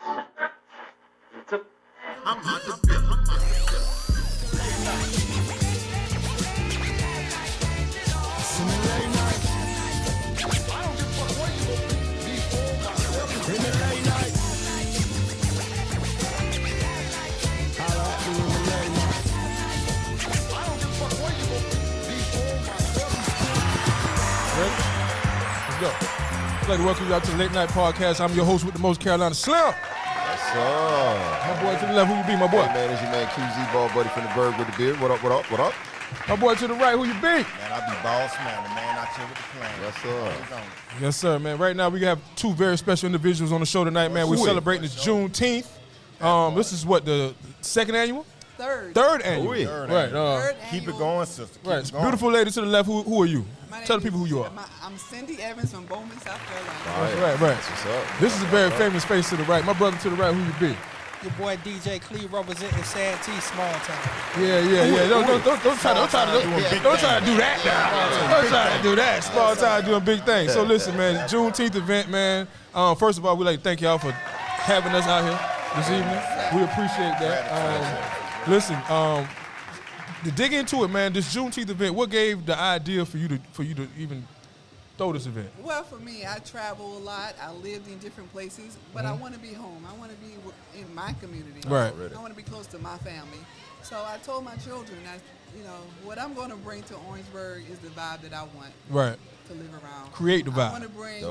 I'm on the bill. I'm on the bill. Let's go. I'd like to welcome you out to the Late Night Podcast. I'm your host with the most, Carolina Slimm. Yes, sir. My boy to the left, who you be, my boy? Hey, man, it's your man QZ, ball buddy from the Berg with the beard. What up, what up, what up? My boy to the right, who you be? Man, I be boss man, the man out here with the plan. Yes, sir. Yes, sir, man. Right now, we have two very special individuals on the show tonight, man. We're celebrating this Juneteenth. This is what, the second annual? Third annual. Right. Third Keep it going, sister. Keep Right. it going. Beautiful lady to the left, who are you? Tell the people who you are. I'm Cindy Evans from Bowman, South Carolina. Right. That's what's up. This is a very famous face to the right. My brother to the right, who you be? Your boy DJ Cleve representing Santee Small Town. Yeah. Don't try to do that now. Don't try to do that. Small time doing big things. So listen, man, Juneteenth event, man. First of all, we'd like to thank y'all for having us out here this evening. We appreciate that. Listen, to dig into it, man, this Juneteenth event, what gave the idea for you to even throw this event? Well, for me, I travel a lot. I lived in different places, but I want to be home. I want to be in my community. Right. I want to be close to my family. So I told my children, what I'm going to bring to Orangeburg is the vibe that I want Right. to live around. Create the vibe. I want to bring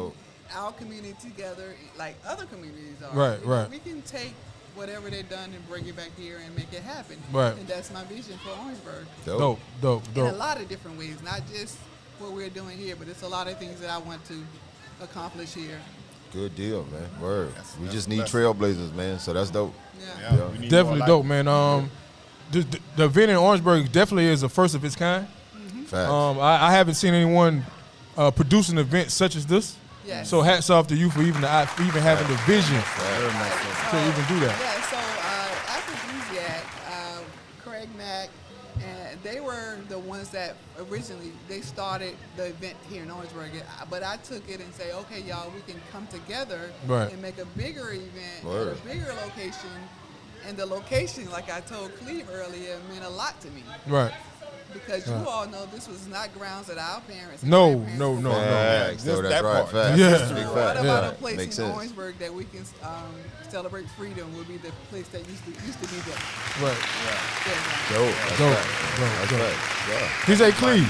our community together like other communities are. Right. We can take whatever they've done and bring it back here and make it happen. Right. And that's my vision for Orangeburg. Dope. In a lot of different ways, not just what we're doing here, but it's a lot of things that I want to accomplish here. Good deal, man. Word. We just need trailblazers, man, so that's dope. Yeah. We need Definitely more dope, man. The event in Orangeburg definitely is a first of its kind. Facts. I haven't seen anyone produce an event such as this. Yes. So hats off to you for even having the vision to even do that. Yeah, so Aphrodisiac, Craig Mack, and they were the ones that originally, they started the event here in Orangeburg. But I took it and say, okay, y'all, we can come together and make a bigger event at a bigger location. And the location, like I told Cleve earlier, meant a lot to me. Right. Because you all know this was not grounds that our parents. No. Facts. Just That's that right. part. Facts. Yeah. That's a big What fact. about a place Makes in sense. Orangeburg that we can celebrate freedom? Will be the place that used to be there. Right. Dope. That's Dope. facts. Yeah. DJ Cleve,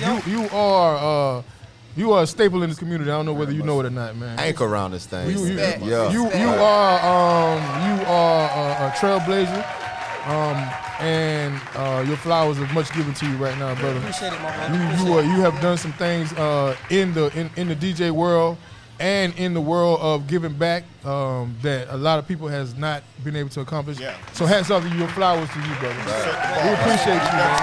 Yeah, you are a staple in this community. I don't know whether you know it or not, man. Anchor around this thing. Respect. Yeah. You are a trailblazer, and your flowers are much given to you right now, brother. Appreciate it, my brother. You have done some things in the DJ world and in the world of giving back that a lot of people has not been able to accomplish. Yeah. So hats off to you, your flowers to you, brother. Right. We appreciate you, man.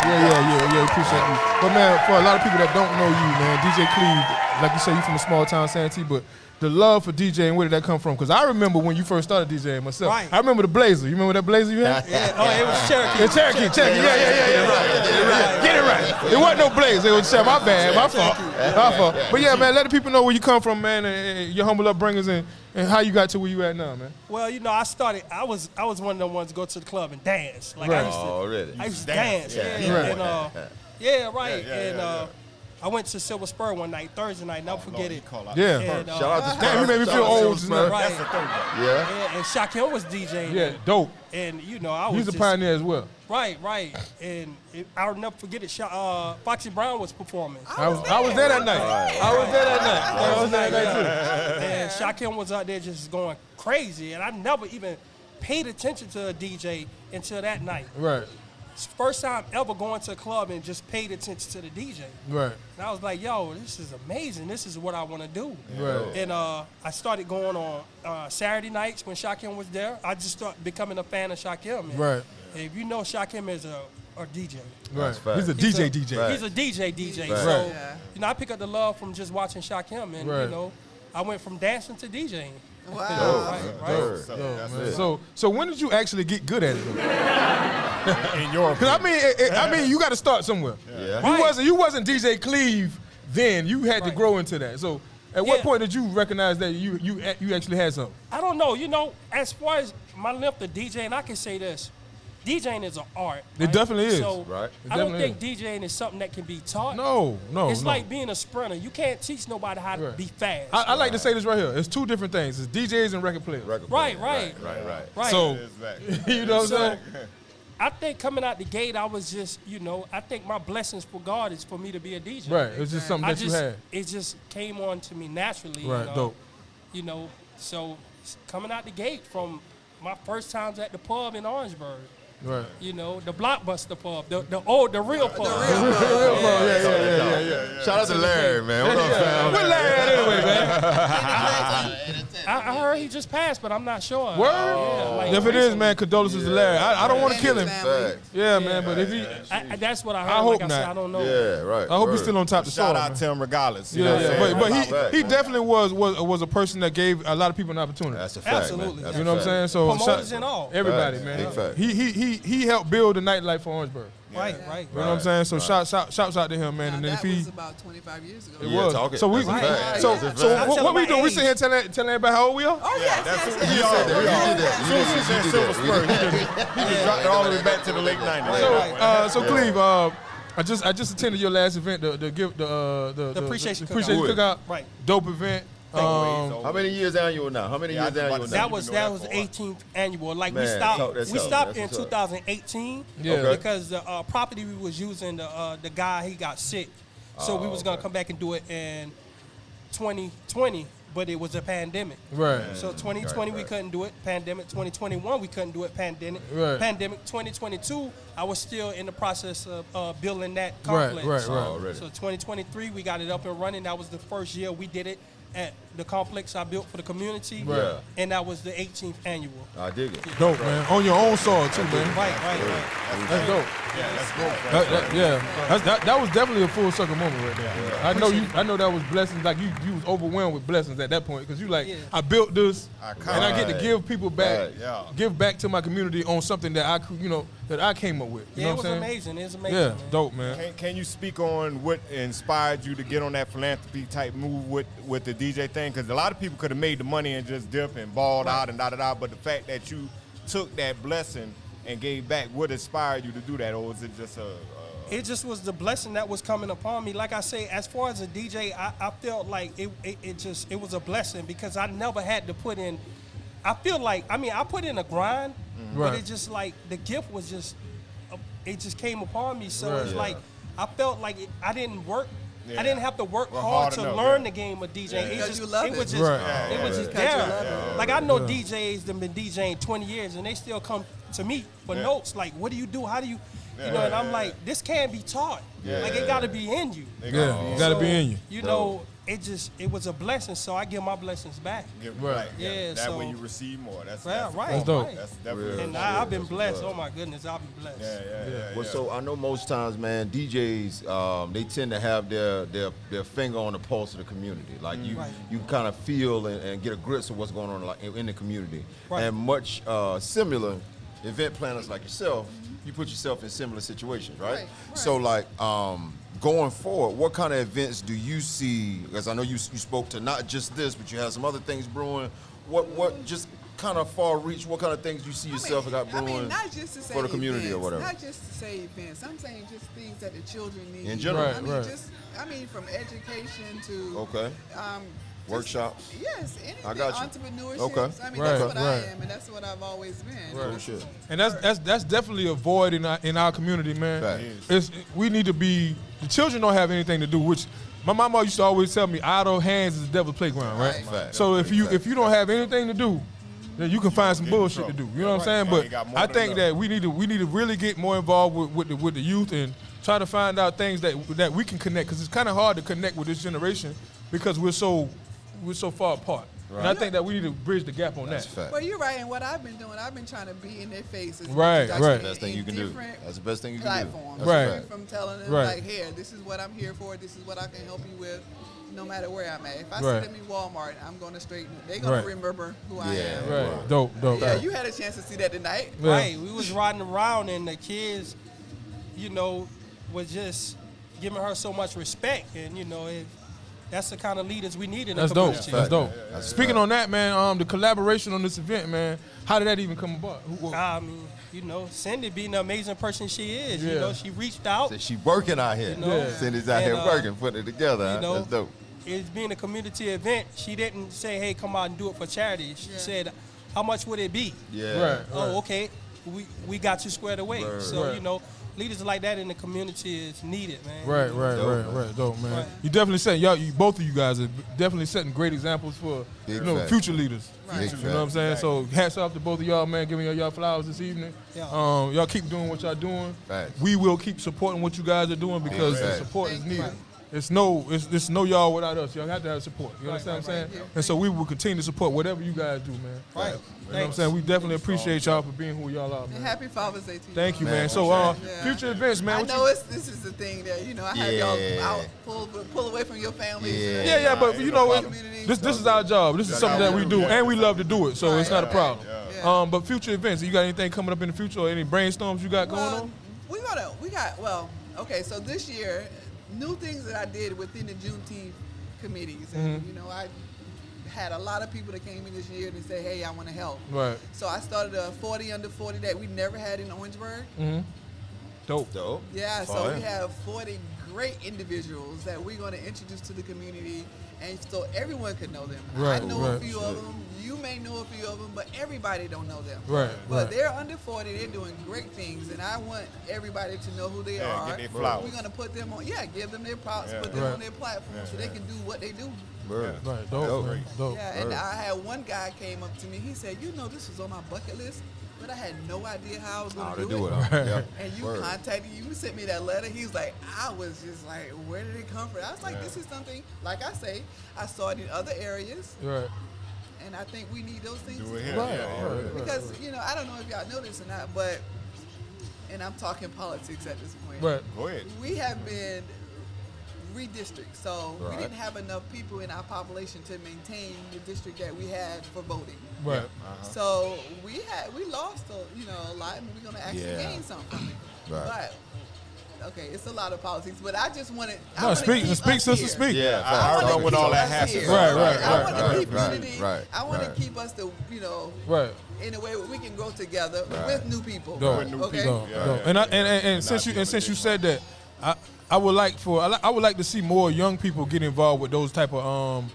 Yeah, appreciate you. But man, for a lot of people that don't know you, man, DJ Cleve, like you say, you from a small town, Santee, but the love for DJing, where did that come from? Because I remember when you first started DJing myself. Right. I remember the Blazer. You remember that Blazer you had? Yeah. Oh, it was Cherokee. Yeah, Cherokee. Yeah. Right. Get it right. It wasn't no Blazer. It was Cherokee. My bad. My fault. But yeah, man, let the people know where you come from, man, and your humble upbringings and how you got to where you at now, man. Well, I was one of the ones to go to the club and dance. Like Right. I used to dance. I went to Silver Spur one night, Thursday night, never forget it. Yeah. And, Shout out to Damn, you made me feel old tonight. Right. Yeah. And Shaquille was DJing. Yeah, dope. And I was He's a pioneer as well. Right. And I'll never forget it. Foxy Brown was performing. I was there that night. I was there that night. And Shaquille was out there just going crazy. And I never even paid attention to a DJ until that night. Right. First time ever going to a club and just paid attention to the DJ. Right. And I was like, yo, this is amazing. This is what I want to do. Right. And I started going on Saturday nights when Shaquille was there. I just started becoming a fan of Shaquille. Right. And if you know Shaquille is a DJ. Right. fact. He's a DJ. Right. He's a DJ. Right. So, Yeah. I pick up the love from just watching Shaquille. And, Right. I went from dancing to DJing. Wow. Right. So when did you actually get good at it? In your Because I mean, you got to start somewhere. Yeah. Right. You wasn't DJ Cleve then. You had to grow into that. So At what point did you recognize that you actually had something? I don't know. You know, as far as my length of DJing, I can say this. DJing is an art. It definitely is. So Right. I don't definitely think DJing is something that can be taught. No. It's like being a sprinter. You can't teach nobody how to be fast. I like to say this right here. It's two different things. It's DJs and record players. Right. So, you know what I'm saying? I think coming out the gate, I was just, I think my blessings for God is for me to be a DJ. Right. It was just something that you had. It just came on to me naturally. Right. Dope. So coming out the gate from my first times at the pub in Orangeburg. Right. The Blockbuster pub, the real pub. Yeah. Shout out to Larry, man. What up, fam? Where Larry at anyway, man? I heard he just passed, but I'm not sure. Word? If it is, man, condolences to Larry. I don't want to kill him. Yeah, man, but if he... that's what I heard. I hope like I said, not. I don't know. Yeah, right. I hope he's still on top of the soil. Shout out to him regardless. You know Yeah, what I'm saying? but he definitely was a person that gave a lot of people an opportunity. That's a fact, Absolutely. man. That's You know a what I'm fact. saying? So Promoters and all. everybody, Fact. man. Big fact. He helped build the nightlife for Orangeburg. Right. You know what I'm saying? So shouts out to him, man. Now, And then that if he was about 25 years ago. it Yeah, was. talk it. So we That's a fact. so That's a so fact. what we my doing? We age. sit here telling everybody how old we are? Oh, yes, That's yes, what yes. we You are. said that. We You are. did that. As soon as he said Silver Spur, he just dropped it all the way back to the late 90s. So Cleve, I just attended your last event, the appreciation cookout. Right. Dope event. How many years annual now? How many Yeah, I years was about annual to now? say, That was the 18th annual. Like Man, we talk that stopped talk. in That's what's up. 2018 Yeah. Okay. because the property we was using, the guy, he got sick. So we was going to come back and do it in 2020, but it was a pandemic. Right. So 2020 we couldn't do it. Pandemic 2021 we couldn't do it. Pandemic. Right. Pandemic 2022 I was still in the process of building that complex. Right. Already. So 2023 we got it up and running. That was the first year we did it at the complex I built for the community. Right. And that was the 18th annual. I dig it. Dope, man. On your own soil too, man. Right. That's dope. That was definitely a full circle moment right there. Yeah. I know that was blessings. Like you was overwhelmed with blessings at that point because you like I built this and I get to give people back, give back to my community on something that I came up with. You know it what was I'm saying? amazing. It was amazing. Yeah, man. dope, man. Can you speak on what inspired you to get on that philanthropy type move with the DJ thing? Because a lot of people could have made the money and just dip and balled out and da-da-da, but the fact that you took that blessing and gave back, what inspired you to do that? Or was it just It just was the blessing that was coming upon me. Like I say, as far as a DJ, I felt like it was a blessing because I never had to put in. I feel like I put in a grind, but Right. it just like the gift was just it just came upon me. So Right. it's like I felt like I didn't work. Yeah. I didn't have to work Well, hard hard to enough, learn yeah. the game of DJing. Yeah. It Because just you love it was it. just Right. it was just Because you there. love it. Like I know DJs that been DJing 20 years and they still come to me for notes. Like, what do you do? How do you, and I'm like, this can't be taught. Like it got to be in you. Yeah, gotta be in you. You know, it was a blessing. So I give my blessings back. right? Yeah, That so- way you receive more. That's Right. That's dope. Right. That's definitely. And I've been blessed. Oh my goodness, I've been blessed. Well, so I know most times, man, DJs they tend to have their finger on the pulse of the community. Like you kind of feel and get a grip of what's going on like in the community. Right. And much similar event planners like yourself, you put yourself in similar situations, right? Right. So like going forward, what kind of events do you see? Because I know you spoke to not just this, but you have some other things brewing. What just kind of far reach? What kind of things you see yourself got brewing not just to say for the community events, or whatever? Not just to say events. I'm saying just things that the children need. In general. Right. From education to Okay. Workshops. Yes, anything. I got you. Entrepreneurship. Okay. I mean, Right, that's what I right. am, and that's what I've always been. Cool shit. And that's definitely a void in our community, man. Fact. We need to be. The children don't have anything to do. Which my mama used to always tell me, idle hands is the devil's playground, right? Right. Fact. So if you don't have anything to do, then you can find some bullshit to do. You know what I'm saying? Right. You But got more I than think enough. that we need to really get more involved with the youth and try to find out things that we can connect, because it's kind of hard to connect with this generation because we're so far apart. And I think that we need to bridge the gap on That's that. fact. Well, you're right, and what I've been doing, I've been trying to be in their faces. Right, right. That's the best thing you can do. Different That's the best thing you can do. platforms. That's Right. a fact. From telling them, Right. like, here, this is what I'm here for. This is what I can help you with, no matter where I'm at. If I Right. see them in Walmart, I'm going to straighten it. They're going Right. to remember who I Yeah. am. Right. Dope. Yeah, you had a chance to see that tonight. Yeah. Right. We was riding around and the kids, was just giving her so much respect. And, that's the kind of leaders we need in That's the dope. community. That's dope. Speaking on that, man, the collaboration on this event, man, how did that even come about? I mean, you know, Cindy being the amazing person she is, you Yeah. know, she reached out. So she working out here. You know, Yeah. Cindy's out here and, working, putting it together. Huh? you know, That's dope. It's being a community event. She didn't say, hey, come out and do it for charity. She said, how much would it be? Yeah. Right. Oh, okay. We got you squared away. Right. So, Right. you know, leaders like that in the community is needed, man. Right. Dope, man. Right. You definitely setting both of you guys are definitely setting great examples for Big you know fact. future leaders. Right. Big You know what I'm saying? So hats off to both of y'all, man. Giving y'all flowers this evening. Yeah. Y'all keep doing what y'all doing. Facts. We will keep supporting what you guys are doing because the fact. support is Thank needed. you. It's no y'all without us. Y'all have to have support. You understand what I'm saying? And so we will continue to support whatever you guys do, man. Right. You know what I'm saying? We definitely appreciate y'all for being who y'all are, And man. happy Father's Day to you. Thank you, Man, man. So Yeah. future events, man. I what know you- this is the thing that, you know, I have Yeah. y'all out, pull away from your families. Yeah. Yeah, but you know, Community. this is our job. This is something that we do, and we love to do it, so it's not a problem. Yeah. But future events, you got anything coming up in the future, or any brainstorms you got going on? Okay, so this year, new things that I did within the Juneteenth committees. Mm-hmm. And, you know, I had a lot of people that came in this year and say, hey, I want to help. Right. So I started a 40 under 40 that we never had in Orangeburg. Dope. Dope. Yeah, so Fire. we have 40 great individuals that we're going to introduce to the community, and so everyone could know them. Right, I know right. a few of them. You may know a few of them, but everybody don't know them. Right, But right. they're under 40. They're doing great things, and I want everybody to know who they Yeah, are. get their flowers. We're going to put them on. Yeah, give them their props. Yeah. Put them Right. on their platform so they can do what they do. Word. Right. Dope. Dope. Man. Dope. Yeah, and I had one guy came up to me. He said, "You know, this was on my bucket list, but I had no idea how I was How going to to do it. it." Huh? Yeah. And you Word. contacted, you sent me that letter. He was like, I was just like, where did it come from? I was like, this is something, like I say, I saw it in other areas, Right. and I think we need those things Do it too. here. Right. Yeah, Right. Because, you know, I don't know if y'all know this or not, but, and I'm talking politics at this point. Right. Go ahead. We have been redistricted, so Right. we didn't have enough people in our population to maintain the district that we had for voting. Right. So we lost a lot, and we're gonna actually Yeah. gain something from it. Right. But okay, it's a lot of politics. But I just wanted. No, speak, sister, speak. Yeah. I facts. remember when all that happened. happened. Right, I want to right, keep right, unity. right, I want right. to keep us Right. in a way where we can grow together Right. with new people. Dope. With new Okay. Dope. Yeah, Dope. yeah, And since you said that, I would like to see more young people get involved with those type of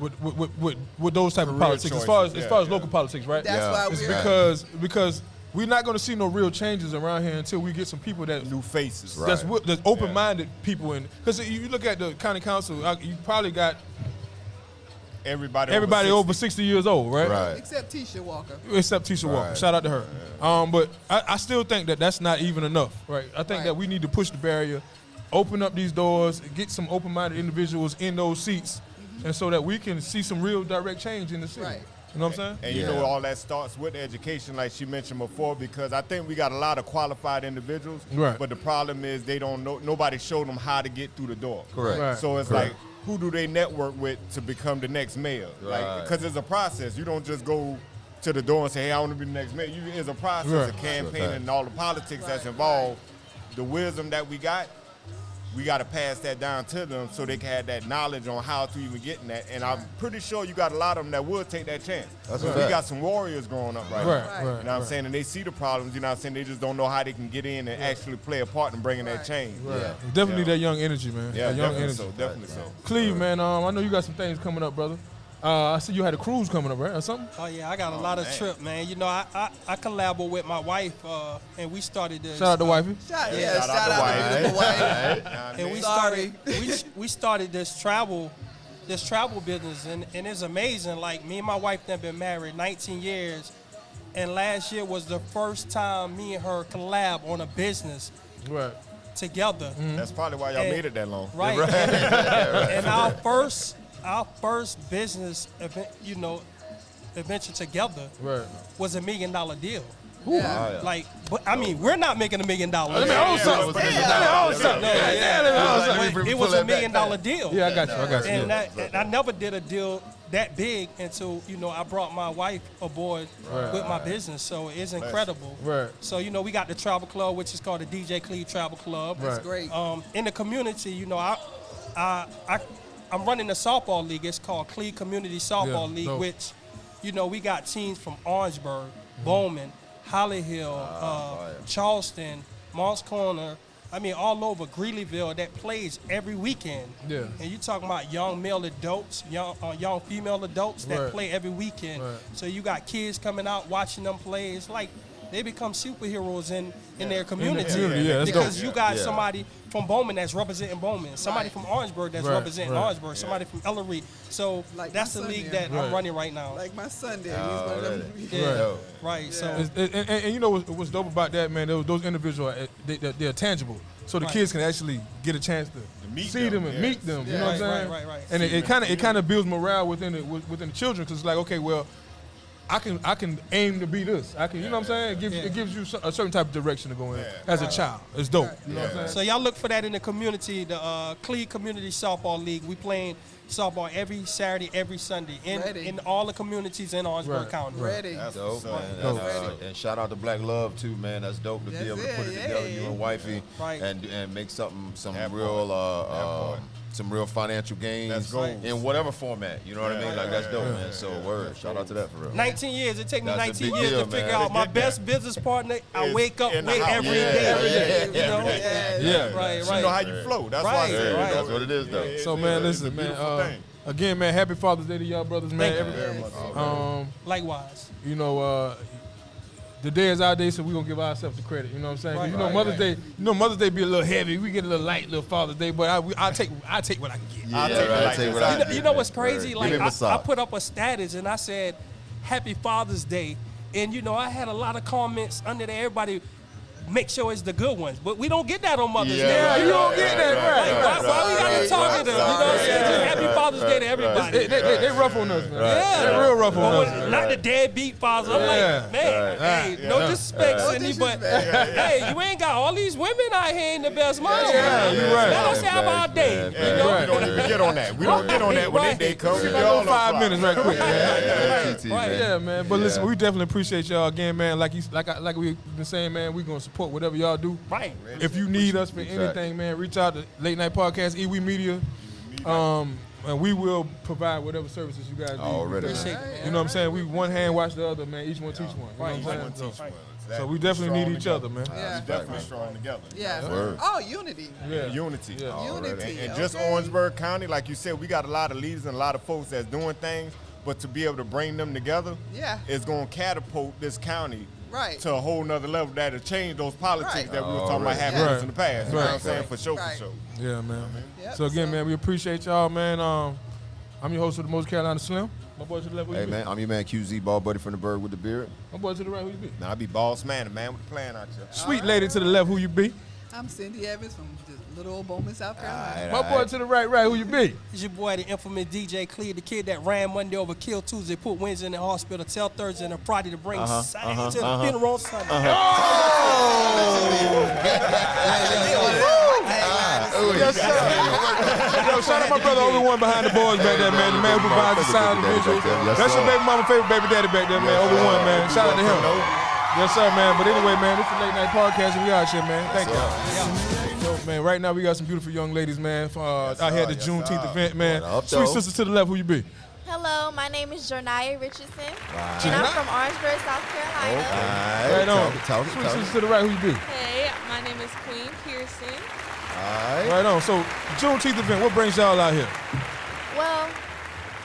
with those type of Career politics as choices. far as Yeah, local politics, right? That's Yeah. why It's we're. because we're not going to see no real changes around here until we get some people that New faces. Right. that's open-minded people in. Because you look at the county council, you probably got everybody over 60 years old, right? Right. Except Tisha Walker. Except Tisha Walker. Right. Shout out to her. But I still think that that's not even enough, right? I think Right. that we need to push the barrier, open up these doors, get some open-minded individuals in those seats, and so that we can see some real direct change in the city. Right. You know what I'm saying? And you Yeah. know all that starts with education, like she mentioned before, because I think we got a lot of qualified individuals. Right. But the problem is they don't know. Nobody showed them how to get through the door. Correct. Right. So it's Correct. like, who do they network with to become the next mayor? Right. Like, because it's a process. You don't just go to the door and say, "Hey, I want to be the next mayor." It's a process, Right. a campaign, Sure, and all the politics that's Right, involved. The wisdom that we got to pass that down to them so they can have that knowledge on how to even get in that. And I'm pretty sure you got a lot of them that would take that chance. That's a We fact. got some warriors growing up right, Right, now. right. You know what I'm saying? And they see the problems, you know what I'm saying? They just don't know how they can get in and actually play a part in bringing that Right. change. Yeah. Definitely that young energy, man. Yeah, that young definitely energy. so, definitely so. Cleve, man, I know you got some things coming up, brother. I see you had a cruise coming up, right, or something? Oh yeah, I got a lot of man. trip, man. You know, I collabo with my wife, and we started this. Shout out to wifey. Shout out Shout to out the to beautiful wife. And we Sorry. started we started this travel business, and it's amazing. Like, me and my wife have been married 19 years, and last year was the first time me and her collab on a business Right. together. That's probably why y'all And- made it that long. Right. And our first business event, adventure together Right. was $1 million deal. Yeah. Like, but I mean, we're not making $1 million. Let me hold something. Let me hold something. Let me hold something. It was $1 million deal. Yeah, I got you. And I never did a deal that big until I brought my wife aboard with my business. So it's incredible. Right. So we got the travel club, which is called the DJ Cleve Travel Club. Right. Great. In the community, I'm I'm running a softball league. It's called Clee Community Softball League, dope. which, we got teams from Orangeburg, Bowman, Holly Hill, Charleston, Moss Corner. All over Greeleyville that plays every weekend. Yeah. And you talking about young male adults, young female adults that Right. play every weekend. Right. So you got kids coming out watching them play. It's like they become superheroes in their community. That's because dope. you got somebody from Bowman that's representing Bowman, somebody from Orangeburg that's Right. representing Right. Orangeburg, somebody from Ellery. So Like that's my the son league there. that I'm running right now. Like my son did. He's one of them. Yeah. Right. So And you know what's dope about that, man? Those individuals, they're tangible. So the Right. kids can actually get a chance to meet see them them, and yes. meet them. You know what I'm saying? Right. And it kind of builds morale within the children, because it's like, okay, well, I can aim to be this. I can, you know what I'm saying? It gives you a certain type of direction to go in as a child. It's dope. You know what I'm saying? So y'all look for that in the community, the Clee Community Softball League. We playing softball every Saturday, every Sunday Ready. in all the communities in Orangeburg Right. County. Ready. That's dope, man. Dope. And shout out to Black Love too, man. That's dope to That's be able to it, put it together, you and wifey, Right. and make some That real part. some real financial gains That's goals. in whatever format. You know what I mean? Like that's dope, man. So word, shout out to that for real. 19 years. It took me That's a 19 big years deal, to figure man. out my Get that. best business partner. I Is wake up in the late house. every Yeah, day. yeah, You know? Yeah. Right. You know how you flow. That's why I Right, said, right. That's what it is, though. Yeah, So it's man, a listen, man. beautiful thing. Again, man, happy Father's Day to y'all brothers, man. Thank you very much. Likewise. You know, the day is our day, so we're gonna give ourselves the credit. You know what I'm saying? 'Cause you know, Mother's Day. You know, Mother's Day be a little heavy. We get a little light, little Father's Day, but I take what I can get. Yeah, I'll take it right, like take this. what I You know what's crazy? Give Like him a I sock. put up a status and I said, "Happy Father's Day," and I had a lot of comments under there. Everybody, make sure it's the good ones, but we don't get that on Mother's Day. Yeah, you don't get that Like, why we gotta target them? You know what I'm saying? Just Happy Father's Day to everybody. They rough on us, man. Yeah, They real rough on But us. not the deadbeat fathers. I'm Yeah. like, man, hey, no disrespect, No Cindy, but disrespect. hey, you ain't got all these women out here in the best mom. Yeah, you right. Let us have our day. Yeah, You know? right. We don't even get on that. We don't get on that when Right. they day comes. We Give get all me 5 minutes right quick, man. TT, Right. man. Yeah, man. But listen, we definitely appreciate y'all again, man. Like we've been saying, man, we gonna support whatever y'all do. Right. If you need us for anything, man, reach out to Late Night Podcast, Iwi Media, and we will provide whatever services you guys need. Already. Appreciate it, man. You know what I'm saying? We one hand watch the other, man. Each one teach one. You know what I'm saying? So we definitely need each other, man. Yeah. Definitely strong together. Yeah. Word. Oh, unity. Yeah. Unity. Yeah. Unity. And just okay. Orangeburg County, like you said, we got a lot of leaders and a lot of folks that's doing things, but to be able to bring them together Yeah. is going to catapult this county Right. to a whole nother level that'll change those politics Right. that we were talking about having Right. in the past. You know what I'm Right. saying? For sure, Right. for sure. Yeah, man. Yep, So again, so- man, we appreciate y'all, man. I'm your host of the Most Carolina Slim. My boy to the left, who Hey you be? man, I'm your man QZ, ball buddy from the Bird with the beard. My boy to the right, who you be? Now I be boss man, man with the plan out here. Sweet lady to the left, who you be? I'm Cindy Evans from just little old Bowman, South Carolina. My boy to the right, who you be? It's your boy, the infamous DJ Clee, the kid that ran Monday over, killed Tuesday, put Wednesday in the hospital, tell Thursday and Friday to bring Saturday to the funeral on Sunday. Yes, sir. Yo, shout out my brother, only one behind the boards back there, man. The man who provides the sound and visuals. Yes, That's your sir. baby mama favorite baby daddy back there, man. Only one, man. Shout out to him. Yes, sir, man. But anyway, man, this is Late Night Podcast, and we out here, man. Thank you. Yo, man, right now we got some beautiful young ladies, man. Out here at the Juneteenth event, man. What up, Sweet though? sister to the left, who you be? Hello, my name is Jornaya Richardson, and I'm from Orangeburg, South Carolina. Right on. Talk Sweet sister to the right, who you be? Hey, my name is Queen Pearson. Right on. So, Juneteenth event, what brings y'all out here? Well,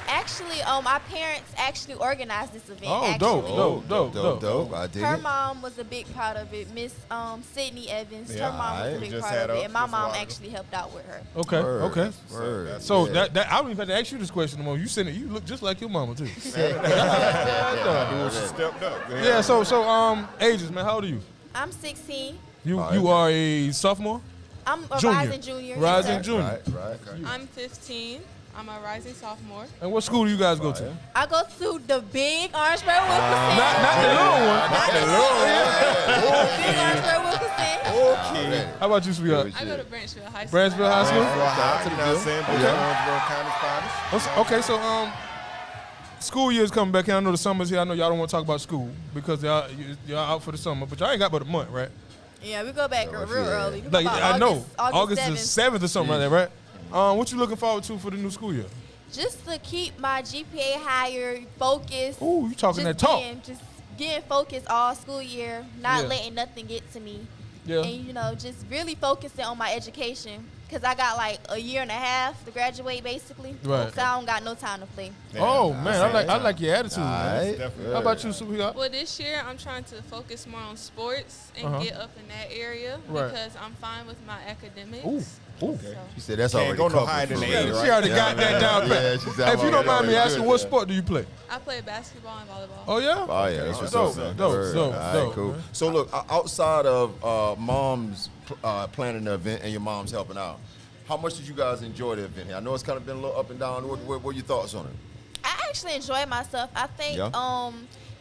actually, my parents actually organized this event. Oh, actually. dope. I dig Her it. mom was a big part of it. Miss Sydney Evans, Yeah, her mom was a alright. big Just part had of a- it, and my just a mom while ago. actually helped out with her. Okay, Word. okay. Word. So Yeah. that I don't even have to ask you this question no more. You said it. You look just like your mama too. She stepped up. Yeah. So ages, man. How old are you? I'm 16. You are a sophomore, I'm a junior, rising junior. yes, rising sir. junior. Right. I'm 15. I'm a rising sophomore. And what school do you guys go to? I go to the big Orangeburg Wilkinson. Not the little one. Not the little one. Big Orangeburg Wilkinson. Okay. How about you, sweetheart? I go to Branchville High School. Branchville High School. You know what I'm saying? Okay. Orangeburg County's finest. Okay, so school year's coming back in. I know the summer's here. I know y'all don't want to talk about school because y'all out for the summer, but y'all ain't got but a month, right? Yeah, we go back real early. We go Like about I know August the 7th. 7th or something like that, right? What you looking forward to for the new school year? Just to keep my GPA higher, focused. Ooh, you talking just that talk. just getting focused all school year, not Yeah. letting nothing get to me. Yeah. And, you know, just really focusing on my education. Because I got like a year and a half to graduate, basically. Right. So I don't got no time to play. Oh, man, I like your attitude. All Man. right. How about you, Subiya? Well, this year I'm trying to focus more on sports and get up in that area Right. because I'm fine with my academics. Ooh. Ooh. So. She said that's Can't already go no covered higher than for the her. A, right? She already got that down pat. Yeah, she said Hey, if you don't mind me already asking, good, what yeah. sport do you play? I play basketball and volleyball. Oh, yeah? Oh yeah, that's what's Dope, up, man. dope, Word. dope, All right, dope, cool. man. So look, outside of mom's planning the event and your mom's helping out, how much did you guys enjoy the event here? I know it's kind of been a little up and down. What are your thoughts on it? I actually enjoyed myself. I think Yeah.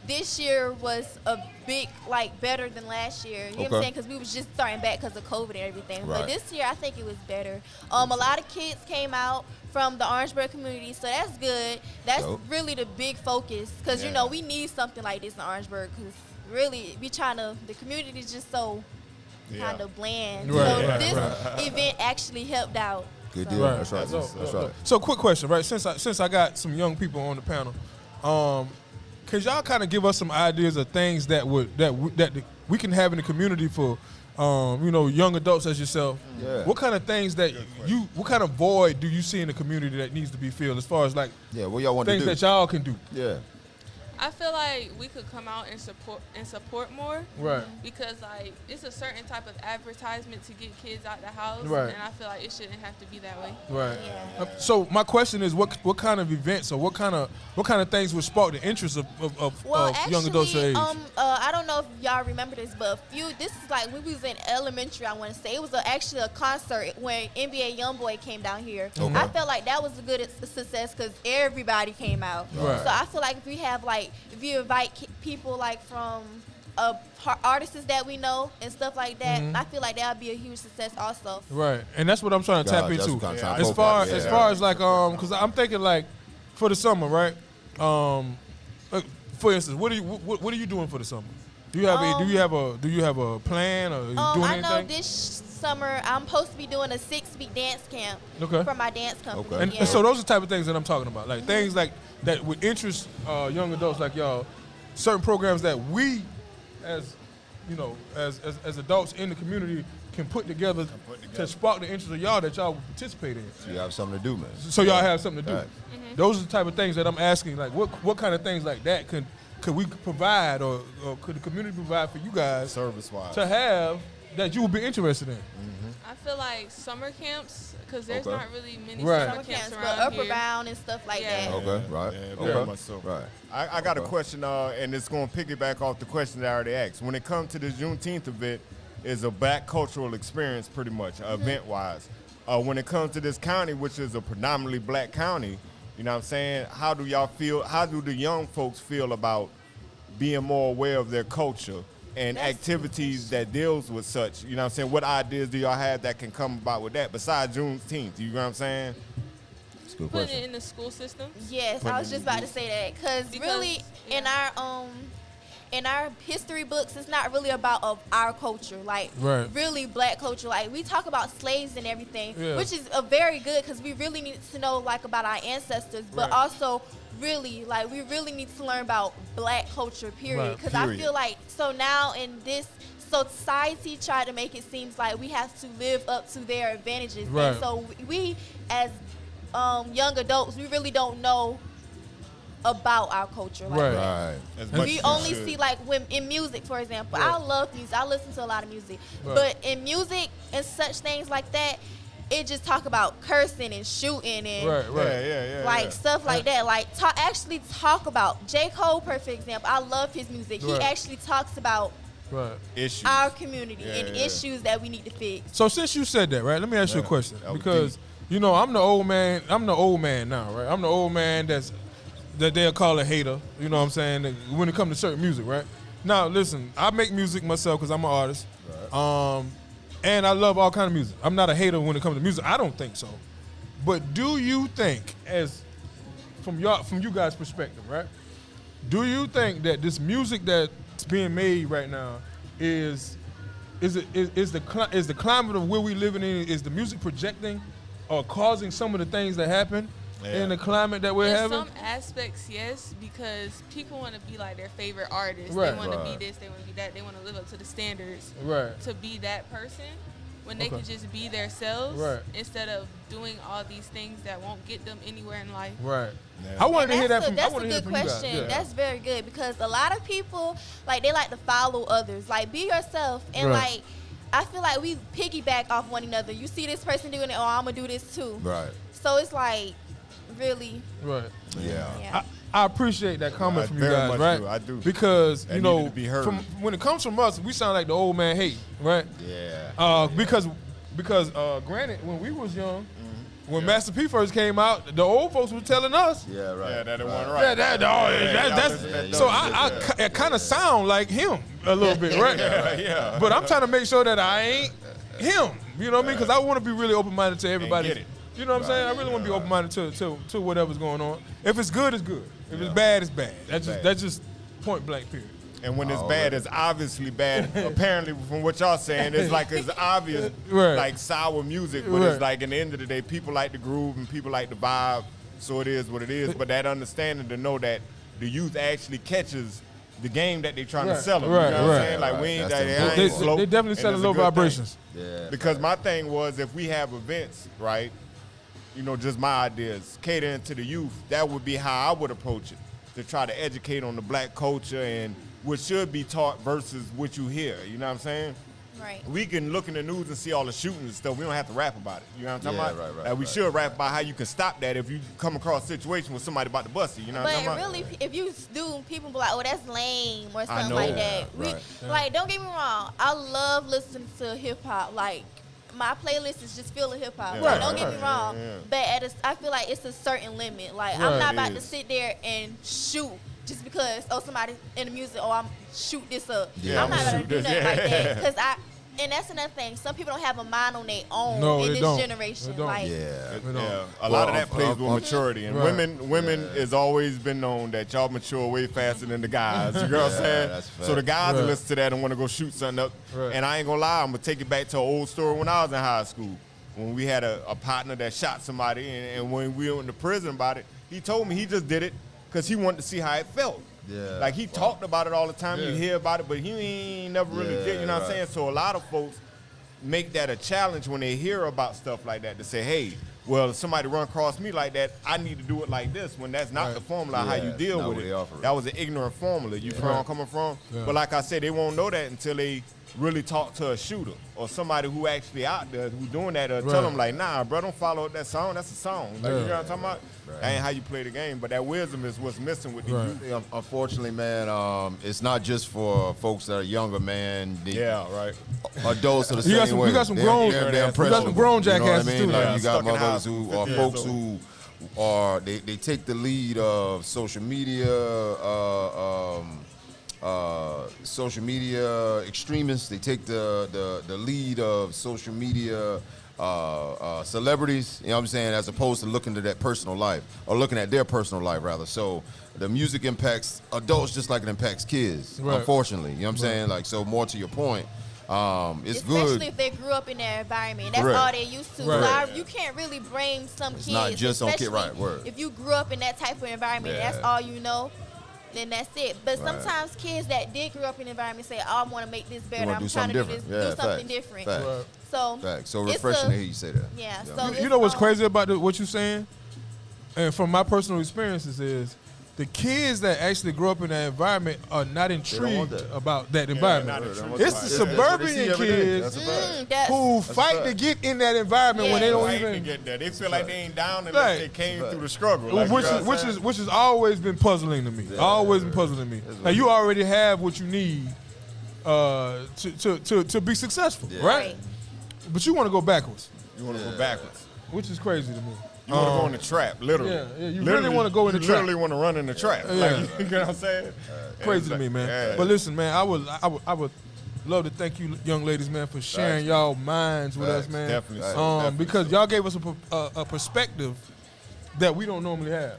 this year was a big, like, better than last year. You know what I'm Okay. saying? Because we was just starting back because of COVID and everything. Right. But this year, I think it was better. A lot of kids came out from the Orangeburg community, so that's good. That's Dope. really the big focus because, you Yeah. know, we need something like this in Orangeburg because really the community is just so kind of bland. Right, so right, this event actually helped out. Good So- deal. Right. That's right. That's right. So, quick question, right? Since I got some young people on the panel, could y'all kind of give us some ideas of things that we can have in the community for, you know, young adults as yourself? Yeah. What kind of things what kind of void do you see in the community that needs to be filled as far as like Yeah, what y'all want to things do? that y'all can do? Yeah. I feel like we could come out and support more. Right. Because like it's a certain type of advertisement to get kids out the house, Right. and I feel like it shouldn't have to be that way. Right. Yeah. So my question is, what kind of events or what kind of things would spark the interest of young adults your age? I don't know if y'all remember this, but this is like when we was in elementary, I want to say. It was actually a concert when NBA YoungBoy came down here. Okay. I felt like that was a good success because everybody came out. Right. So I feel like if you invite people like from artists that we know and stuff like that, I feel like that would be a huge success also. Right, and that's what I'm trying to tap Gotcha, that's into. what I'm trying to As poke far at, yeah. as far as like because I'm thinking like for the summer, right? For instance, what are you doing for the summer? Do you have a plan or are you doing I anything? know this summer I'm supposed to be doing a 6-week dance camp Okay. for my dance company. Okay. And, Yeah. and so those are the type of things that I'm talking about, like things like that would interest young adults like y'all. Certain programs that we, as you know, as adults in the community, can put together to spark the interest of y'all that y'all would participate in. So you have something to do, man. So y'all have something to do. Right. Those are the type of things that I'm asking. Like, what kind of things like that could we provide, or could the community provide for you guys Service-wise. to have that you would be interested in? I feel like summer camps because there's Okay. not really many Right. summer Summer camps camps, but around Upper here. Bound and stuff like Yeah. that. Okay, right. Yeah, Okay. very much so. Right. I got a question, and it's going to piggyback off the question that I already asked. When it comes to the Juneteenth event, is a black cultural experience pretty much, event-wise. When it comes to this county, which is a predominantly black county, you know what I'm saying, how do y'all feel, how do the young folks feel about being more aware of their culture and activities that deals with such? You know what I'm saying? What ideas do y'all have that can come about with that besides Juneteenth? You know what I'm saying? That's a good Putting question. it in the school system. Yes, I was just about to say that because really in our history books, it's not really about our culture, like Right. really black culture. Like we talk about slaves and everything, Yeah. which is a very good because we really need to know like about our ancestors, but Right. also really like we really need to learn about black culture, period. Right, Because I period. feel like so now in this society tried to make it seems like we have to live up to their advantages, Right. and so we as young adults, we really don't know about our culture. Like Right. that. Right. As much We as only you should. see like when in music, for example. Right. I love music. I listen to a lot of music, Right. but in music and such things like that, it just talk about cursing and shooting and Right. Right. Yeah. like stuff like that. Like actually talk about J. Cole, perfect example. I love his music. Right. He actually talks about Right. issues. our community Yeah, and yeah. issues that we need to fix. So since you said that, right, let me ask you a question that was because deep. you know I'm the old man. I'm the old man now, right? I'm the old man that they'll call a hater. You know what I'm saying? When it comes to certain music, right? Now listen, I make music myself because I'm an artist, and I love all kind of music. I'm not a hater when it comes to music. I don't think so. But do you think, as from you guys' perspective, right? Do you think that this music that's being made right now is the climate of where we living in? Is the music projecting causing some of the things that happen in the climate that we're In having? some aspects, yes, because people want to be like their favorite artist. Right. They want to be this, they want to be that. They want to live up to the standards Right. to be that person when they Okay. could just be themselves Right. instead of doing all these things that won't get them anywhere in life. Right. Yeah. I wanted to hear that That's from. I that's wanted a to hear good from you guys. question. Yeah. That's very good because a lot of people like they like to follow others. Like be yourself and Right. like I feel like we piggyback off one another. You see this person doing it, oh I'm gonna do this too. Right. So it's like really Right. yeah. I appreciate that comment I from you very guys, much right? do. I do. Because That you needed know, to be heard. when it comes from us, we sound like the old man hate, right? Yeah. Because granted, when we was young, when Master P first came out, the old folks were telling us. Yeah, right. Yeah, that it wasn't Yeah, right. that's so I kind of sound like him a little bit, right? Yeah. But I'm trying to make sure that I ain't him. You know what I mean? Because I want to be really open-minded to everybody. get it. You know what I'm saying? I really want to be open-minded to whatever's going on. If it's good, it's good. If it's bad, it's bad. That's just point blank period. And when it's bad, it's obviously bad. Apparently, from what y'all saying, it's like it's obvious, Right. like sour music. But Right. it's like, in the end of the day, people like the groove and people like the vibe. So it is what it is. But that understanding to know that the youth actually catches the game that they're trying to Right. sell them. Right. You know what I'm Right. saying? Like, we ain't, That's they the ain't They, slow, they definitely and selling it's a low good thing. vibrations. Yeah. Because my thing was, if we have events, right, you know, just my ideas, catering to the youth, that would be how I would approach it, to try to educate on the black culture and what should be taught versus what you hear. You know what I'm saying? Right. We can look in the news and see all the shootings and stuff. We don't have to rap about it. You know what I'm talking Yeah, about? right, We should rap about how you can stop that if you come across a situation with somebody about to bust you. You know what I'm But talking about? really, if you do, people be like, "Oh, that's lame" or something know. like that. Right. Like, don't get me wrong. I love listening to hip hop. Like, my playlist is just full of hip hop. Yeah. Like, Right, don't get right. me wrong. Yeah. But I feel like it's a certain limit. Like, Right. I'm not It about to is. sit there and shoot just because somebody in the music. Oh, I'm shoot this up. Yeah, I'm not I'ma gonna shoot do this. nothing like Yeah. that because And that's another thing. Some people don't have a mind on their own No, in they this don't. generation. They don't. Like, Yeah. Yeah, a lot of that plays with maturity, and Right. women has always been known that y'all mature way faster than the guys. You know what I'm saying? that's a fact. So the guys will Right. listen to that and want to go shoot something up. Right. And I ain't gonna lie, I'm gonna take it back to an old story when I was in high school, when we had a partner that shot somebody, and when we went to prison about it, he told me he just did it because he wanted to see how it felt. Yeah. Like he talked about it all the time. You Yeah. hear about it, but he ain't never really Yeah, did. You know what I'm right. saying? So a lot of folks make that a challenge when they hear about stuff like that to say, hey, well, if somebody run across me like that, I need to do it like this, when that's not Right. the formula how Yeah, you it's deal not with what it. they offer. That was an ignorant formula. You feel where I'm coming from? Yeah. But like I said, they won't know that until they really talk to a shooter or somebody who actually out there who doing that, or tell Right. them like, nah, bro, don't follow that song. That's a song. Like, Yeah. you know what I'm talking about? That ain't how you play the game. But that wisdom is what's missing with the Right. youth. Yeah, unfortunately, man, it's not just for folks that are younger, man. The Yeah, right. adults are the You got same some- way. you got some They're- grown- they're you got some impressionable. grown You know what I jackasses mean? too, Like, yeah. you got Stuck in motherfuckers house who for are 50 folks years who are they take the lead of social media extremists. They take the lead of social media celebrities, you know what I'm saying, as opposed to looking to that personal life, or looking at their personal life rather. So the music impacts adults just like it impacts kids, Right. unfortunately. You know what I'm saying? Like, so more to your point, it's especially good. if they grew up in that environment. That's Correct. all they're used to. Right. So you can't really blame some kids. not just on kid- especially right, word. If you grew up in that type of environment, Yeah. that's all you know, then that's it. But Right. sometimes kids that did grow up in the environment say, oh, I want to make this better. wanna I'm do trying to do something this, different. Yeah, do something facts. different. Facts. Right. So, Fact. So it's refreshing to hear you say that. Yeah. Yeah. So You it's, know what's crazy about what you're saying? And from my personal experiences is the kids that actually grow up in that environment are not want intrigued that. about that not environment. intrigued. It's the That's what they suburban see every day. kids That's a fact. that's, who a fight to fact. get in that environment when they Yeah. don't Fighting to even. get there. They feel like they ain't down unless Right. they came Right. through the struggle. Like, Which you know is what which I'm is which has always been puzzling to me. Always been puzzling to me. Like, you already have what you need to be successful, right? right. But you want to go backwards, You want to go backwards. which is crazy to me. You want to go in the trap, literally. Yeah, you really wanna go in the you trap. literally want to run in the trap. Yeah. Like, you know what I'm saying? Crazy to me, man. Yeah. But listen, man, I would love to thank you, young ladies, man, for sharing y'all minds with us, Facts. man. Definitely so. Definitely Because so. y'all gave us a perspective that we don't normally have,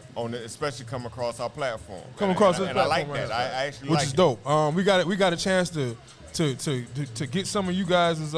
Especially come across our platform. Come across this and I like platform, that. right. I actually which like is it. dope. We got a chance to get some of you guys'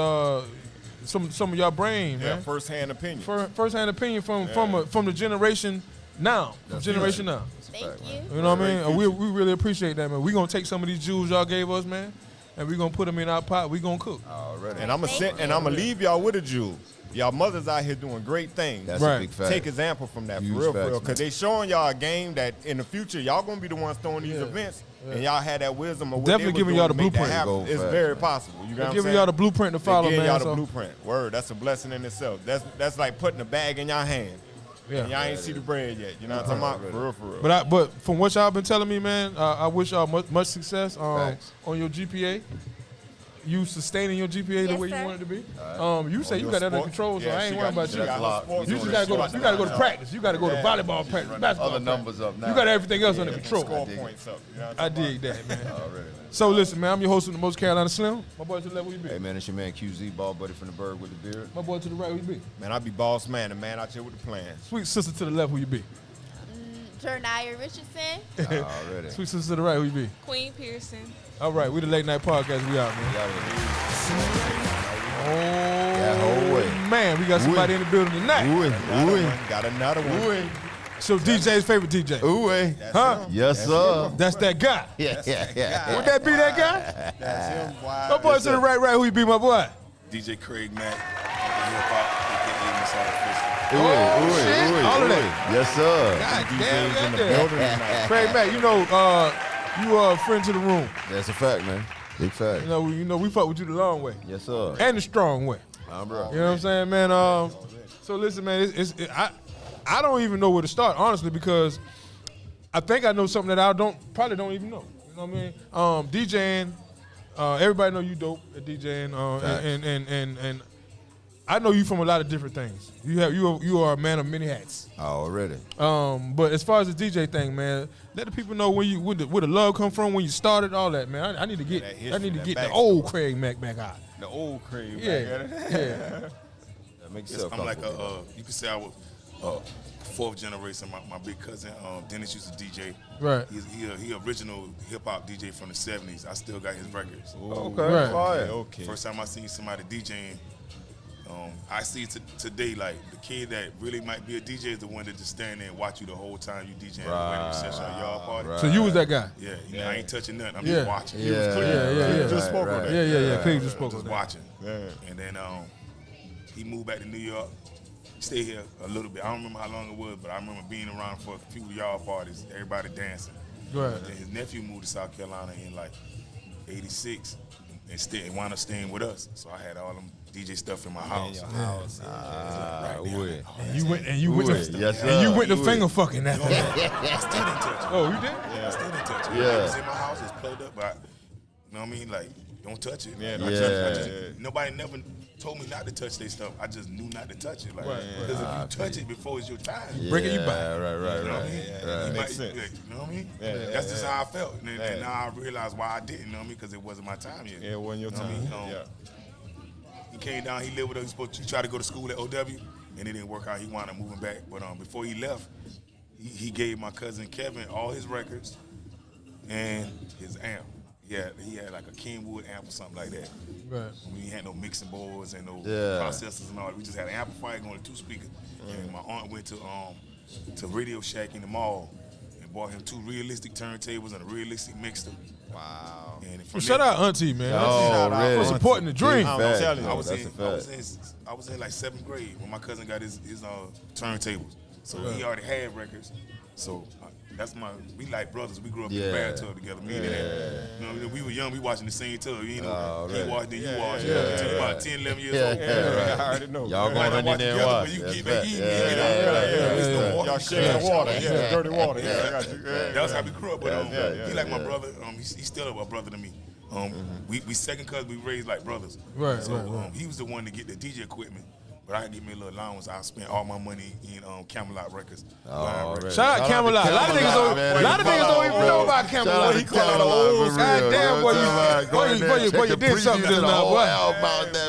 some of y'all brain, Yeah, man. first-hand opinion. First-hand opinion from the generation now. Generation now. Thank you. You know what I mean? We really appreciate that, man. We gonna take some of these jewels y'all gave us, man, and we gonna put them in our pot. We gonna cook. Already. And I'm gonna leave y'all with a jewel. Y'all mothers out here doing great things. That's a big fact. Take example from that, Huge for real, facts, because they showing y'all a game that in the future y'all gonna be the ones throwing these events, and y'all had that wisdom of what Definitely they was giving doing y'all to the make that blueprint. happen. Go It's fast, very man. possible. You know what I'm Giving saying? y'all the blueprint to follow, They man. y'all the so- blueprint. Word, that's a blessing in itself. That's like putting a bag in y'all hand. Yeah. And y'all ain't see the bread yet. You know what I'm talking about? For real, for real. But from what y'all been telling me, man, I wish y'all much success Thanks. on your GPA. You sustaining your GPA the Yes, way sir. you want it to be. You say you your got that under sport? control, so Yeah, I ain't she worried got- about she you. got her sports You on just the gotta go. spot. You gotta go to practice. You gotta go to volleyball practice, basketball Other practice. numbers up now. You got everything else under Yeah, control. Score points up. You know what I I'm talking dig that, man. Already, man. So listen, man, I'm your host of the Most Carolina Slim. My boy to the left, where you be? Hey, man, it's your man QZ, ball buddy from the Berg with the beard. My boy to the right, where you be? about? Man, I be boss man, the man out here with the plans. Sweet sister to the left, where you be? Jernaya Richardson. Already. Sweet sister to the right, where you be? Queen Pearson. All right, we the Late Night Podcast. We out, man. That whole way. Man, we got somebody in the building tonight. Got another one. So DJ's favorite DJ. Ooh, Huh? yes, sir. That's that guy. Yeah. Would that be that guy? That's him. Why? My boy to the right, who you be, my boy? DJ Craig Mack, hip hop, aka Miss Artificial. All of that. Yes, sir. God DJs damn, in the goddamn. building tonight. Craig Mack, you are a friend to the room. That's a fact, man. Big fact. You know, we fuck with you the long way Yes, sir. and the strong way. Bro. You know what I'm saying, man? So listen, man, I don't even know where to start, honestly, because I think I know something that probably don't even know. You know what I mean? DJing, everybody know you dope at DJing, and I know you from a lot of different things. You are a man of many hats. Already. But as far as the DJ thing, man, let the people know where the love come from, when you started, all that, man. I need to get that history, I need to that get the backstory. old Craig Mack back out. The old Craig. Yeah, Mack. yeah. That makes Yes, sense. I'm like you could say I was fourth generation. My big cousin Dennis used to DJ. Right. He original hip hop DJ from the '70s. I still got his records. Okay. Right. Fire. Okay. First time I seen somebody DJing, I see today like the kid that really might be a DJ is the one that just stand there and watch you the whole time you DJing the radio session at y'all party. Right. So you was that guy. Yeah, you know, I ain't touching nothing. I'm Yeah. just watching. Yeah. Yeah. Just spoke on that. Yeah. Craig just spoke Just on that. watching. Yeah. And then he moved back to New York. Stayed here a little bit. I don't remember how long it was, but I remember being around for a few of y'all parties, everybody dancing. Right. And then his nephew moved to South Carolina in like '86 and wound up staying with us. So I had all them DJ stuff in my house. You went to Yes, sir. and you went to finger fucking that. I still didn't touch it. Oh, you did? I still didn't touch it. Yeah. It was in my house, it's plugged up, but you know what I mean? Like, don't touch it. Yeah, I just, nobody never told me not to touch their stuff. I just knew not to touch it. Like, Right. because if you touch it before it's your time, Break it, you Yeah, buy. Right. you know what I mean? You Makes might- sense. You know what I mean? Yeah, That's just how I felt. And now I realize why I didn't, you know what I mean? Because it wasn't my time yet. Yeah, it wasn't your You know what I time. mean? Yeah. He came down, he lived with us. He tried to go to school at OW, and it didn't work out. He wound up moving back. But before he left, he gave my cousin Kevin all his records and his amp. Yeah, he had like a Kenwood amp or something like that. Right. We ain't had no mixing boards and no Yeah. processors and all that. We just had an amplifier going to 2 speakers. And my aunt went to Radio Shack in the mall and bought him 2 realistic turntables and a realistic mixer. Wow. And Well, shout out Auntie, man. Already. For supporting the dream. I'm Fact. telling you. I was That's in a fact. like 7th grade when my cousin got his turntables. So he already had records. So we like brothers. We grew up in the Yeah. bathtub together. Me and that. You know, we were young. We watching the same tub. You know, Already. he watched, then you watched. Yeah. Until you about 10, 11 years Yeah. old. I already know. Y'all We might going not in there and together, watch. but you That's keep fact. it even. Yeah. It's no water. Y'all sharing the water. Yeah, dirty water. Yeah, I got you. That's how we grew up. But he like my yeah. brother. He's still a brother to me. We second cousins. We raised like brothers. Right, So right. he was the one to get the DJ equipment. But I give me a little allowance. I spent all my money in Camelot Records. Already. Shout out Camelot. A lot of niggas don't even know about Camelot. He called old. Goddamn, boy, you did something just now, boy.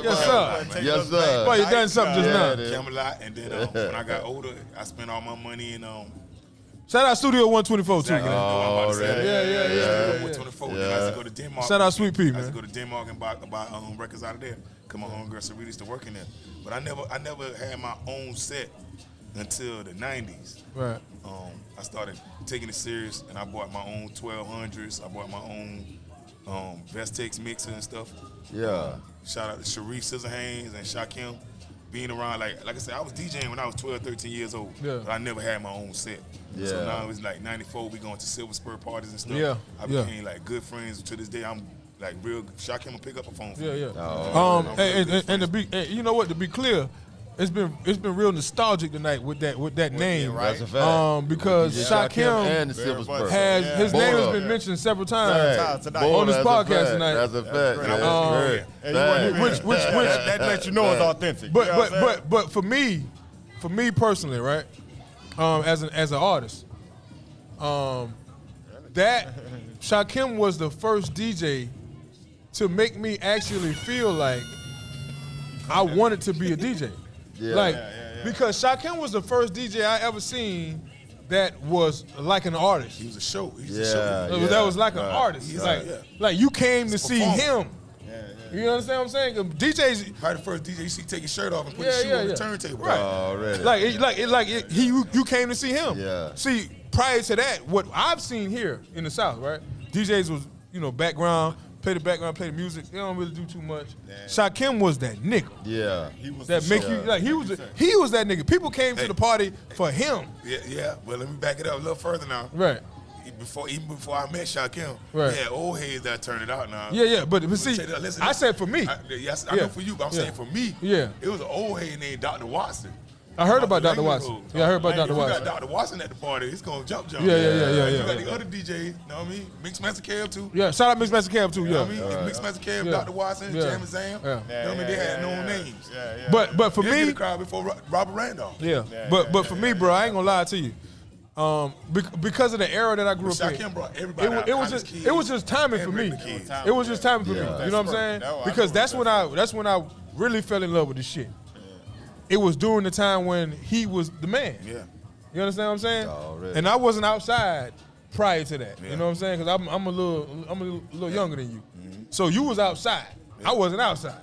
Yes, sir. Yes, sir. Boy, you done something just now. Camelot, and then when I got older, I spent all my money in Shout out Studio 124 too, exactly. man. Already. Yeah. 124. Then I used to go to Denmark. Shout out Sweet Pea, I used man. to go to Denmark and buy records out of there. Cause my homegirl Sarita used to work in there. But I never had my own set until the 90s. Right. I started taking it serious, and I bought my own 1200s. I bought my own Vestex mixer and stuff. Yeah. Shout out to Sharif Scissorhands and Shakim. Being around, like I said, I was DJing when I was 12, 13 years old. Yeah. But I never had my own set. Yeah. So now it's like 94, we going to Silver Spur parties and stuff. Yeah. I became like good friends. To this day, I'm like real. Shakim will pick up a phone for me. Yeah. Oh, And to be, you know what? To be clear, it's been real nostalgic tonight with that name, right? That's a fact. because Shakim Shakim and the Silver Spur. has his name has Both been of mentioned several times Fact. tonight. Boy, on this that's a podcast fact. tonight. That's a fact. great. That's great. And you weren't even- Which that lets you know it's authentic. You know what I'm saying? But for me personally, right? As an artist, that Shakim was the first DJ to make me actually feel like I wanted to be a DJ. Yeah. Because Shakim was the first DJ I ever seen that was like an artist. He was a show. He was a Yeah. show. That was like an artist. He's Like you came to see performer. him. You understand what I'm saying? 'Cause DJs, Probably the first DJ you see take his shirt off and put Yeah, his shoe yeah, on the yeah. turntable. Right. Already. you came to see him. Yeah. See, prior to that, what I've seen here in the South, right? DJs was, background, play the music. They don't really do too much. Shakim was that nigga. Yeah. He was That the make show. you like he was that nigga. People came to the party for him. Yeah. But let me back it up a little further now. Right. Even before I met Shakim, Right. yeah, old heads that turned it out now. Yeah. But see, Say that, listen, I said for me. Yes, I Yeah. know for you, but I'm Yeah. saying for me, Yeah. it was an old head named Dr. Watson. I heard about Off Dr. the Langley Watson. Road. Yeah, I heard about If Dr. you got Watson. Dr. Watson at the party, it's gonna jump. Yeah. You got the other DJ, you know what I mean? Mixmaster Kev too. Yeah, shout out Mixmaster Kev too. You know Yeah. what I mean? Mixmaster Kev, Yeah. Dr. Watson, Yeah. Jam and Zam. Yeah. You know what I mean? They had known names. Yeah. But for They did me, the crowd before Robert Randolph. but for me, bro, I ain't gonna lie to you. Because of the era that I grew up in, Shakim brought everybody out. it was college just kids it was just timing and for me. regular kids. It was just timing for me. Yeah. You know what I'm saying? That's Because right. that's when I really fell in love with this shit. It was during the time when he was the man. Yeah. You understand what I'm saying? Already. And I wasn't outside prior to that. Yeah. You know what I'm saying? Because I'm a little younger than you. So you was outside. I wasn't outside.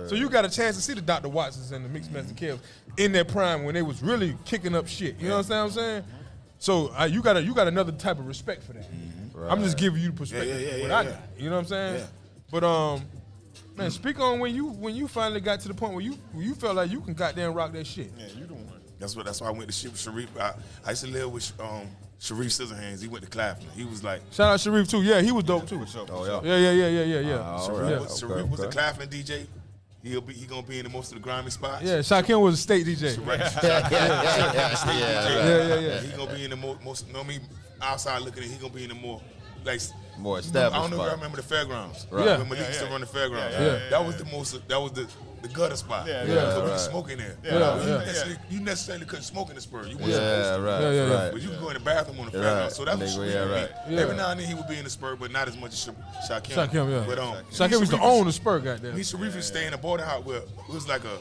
So you got a chance to see the Dr. Watsons and the Mixmaster Kevs in their prime when they was really kicking up shit. You understand what I'm saying? So you got another type of respect for that. I'm just giving you the perspective of what I got. You know what I'm saying? Yeah. But man, speak on when you finally got to the point where you felt like you can goddamn rock that shit. Yeah, you the one. That's why I went to Sharif. I used to live with Sharif Scissorhands. He went to Claflin. He was like Shout out Sharif too. Yeah, he was dope too. Oh, yeah. Yeah. All Sharif, right. was, Okay, Sharif was a okay. Claflin DJ. He gonna be in the most of the grimy spots. Yeah, Shakim was a state DJ. Right. Yeah. He gonna be in the most. You know what I mean? Outside looking at, he gonna be in the more like. More I established don't know if spot. I remember the Fairgrounds. Right. Yeah. When Malik used to run the Fairgrounds. Yeah. That was the most. That was the gutter spot. Yeah, Because we right. could smoke in there. Yeah. You necessarily couldn't smoke in the spur. You wasn't Yeah, supposed to. right. Yeah. Right. But you can go in the bathroom on the Yeah, Fairgrounds. right. So that was Nigga, Sharif. yeah, right. Yeah. Every now and then he would be in the spur, but not as much as Shakim. Shakim, yeah. But Shakim used to own the Spur, goddamn. Me, Sharif used to stay in a boarding house where it was like a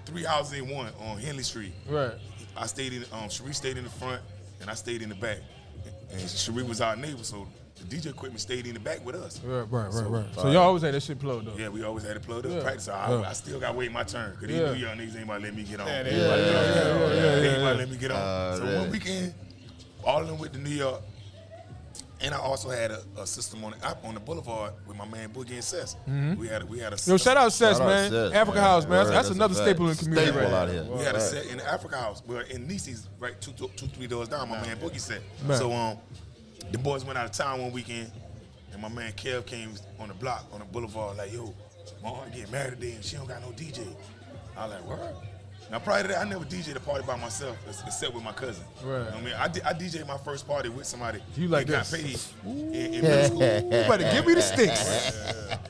3 houses in one on Henley Street. Right. I stayed in. Sharif stayed in the front, and I stayed in the back. And Sharif was our neighbor, so the DJ equipment stayed in the back with us. Right. So y'all always had that shit plugged up. Yeah, we always had it plugged up. Yeah. Practice. So Yeah. I still got to wait my turn because these Yeah. new young niggas ain't about to let me get on. Yeah, They they- ain't about to yeah. let me get on. So one weekend, all of them went to New York, and I also had a system on the boulevard with my man Boogie and Sess. We had a Yo, shout out Sess, Shout out man. Sess, Africa man. House, man. Word, That's that's another a fact. staple in the community Staple right out now. here. We had a Right. set in the Africa House. Well, in Nieces, right, two, 3 doors down. My man Boogie set. Man. So the boys went out of town one weekend, and my man Kev came on the block on the boulevard like, "Yo, my aunt getting married today, and she don't got no DJ." I was like, "Word." Now prior to that, I never DJed a party by myself except with my cousin. Right. I mean, I DJed my first party with somebody. You like that got this. paid in middle school. You better give me the sticks.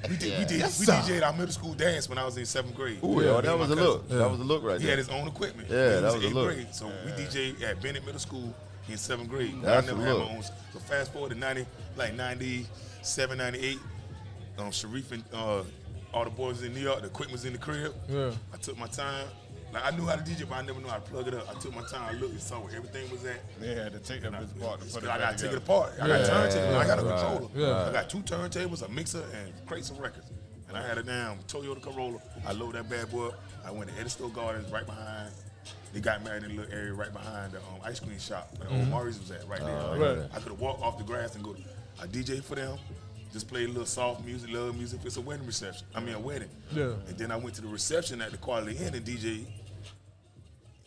We Yes, sir. DJed our middle school dance when I was in 7th grade. Ooh, Me yeah, and that my was a cousin. look. That was a look right He there. had his own equipment. Yeah, He that was a 8th look. grade. So we DJed at Bennett Middle School in 7th grade. That's I never a had look. my own. So fast forward to 97, 98. Sharif and all the boys in New York, the equipment was in the crib. Yeah. I took my time, Like I knew how to DJ, but I never knew how to plug it up. I took my time, I looked and saw where everything was at. They had to take that bitch apart to put it I gotta back take it together. apart. I got turntables. I got a Right. controller. Yeah. I got 2 turntables, a mixer, and crates of records. And I had a damn Toyota Corolla. I loaded that bad boy up. I went to Edisto Gardens right behind. They got married in a little area right behind the ice cream shop where the old Maurice was at, right there. Right. I could have walked off the grass and go. I DJ for them. Just played a little soft music, love music. It's a wedding reception. I mean a wedding. Yeah. And then I went to the reception at the Quality Inn and DJ.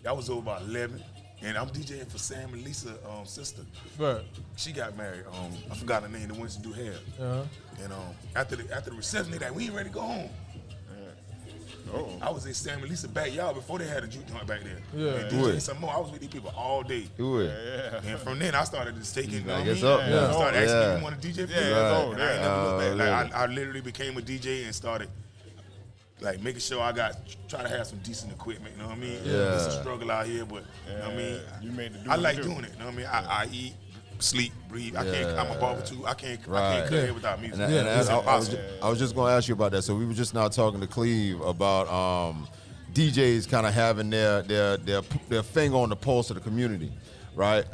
That was over about 11. And I'm DJing for Sam and Lisa's sister. Right. She got married. I forgot her name. The one to do hair. Uh-huh. And after the reception, they like, we ain't ready to go home. I was in Sam and Lisa's backyard before they had a juke joint back there. Yeah. And DJing some more. I was with these people all day. Do it. And from then, I started just taking. You know what I It's mean? up. I Yeah. started asking Yeah. if you want to DJ for me. Right. And I ain't never looked back. Like, really. I literally became a DJ and started like making sure I try to have some decent equipment. You know what I mean? Yeah. It's a struggle out here, but you know what I mean. You made the do I it like too. doing it. You know what I mean? I eat, sleep, breathe. I can't. I'm a barber too. I can't Right. cut hair without music. And It's impossible. I was just going to ask you about that. So we were just now talking to Cleve about DJs kind of having their finger on the pulse of the community, right?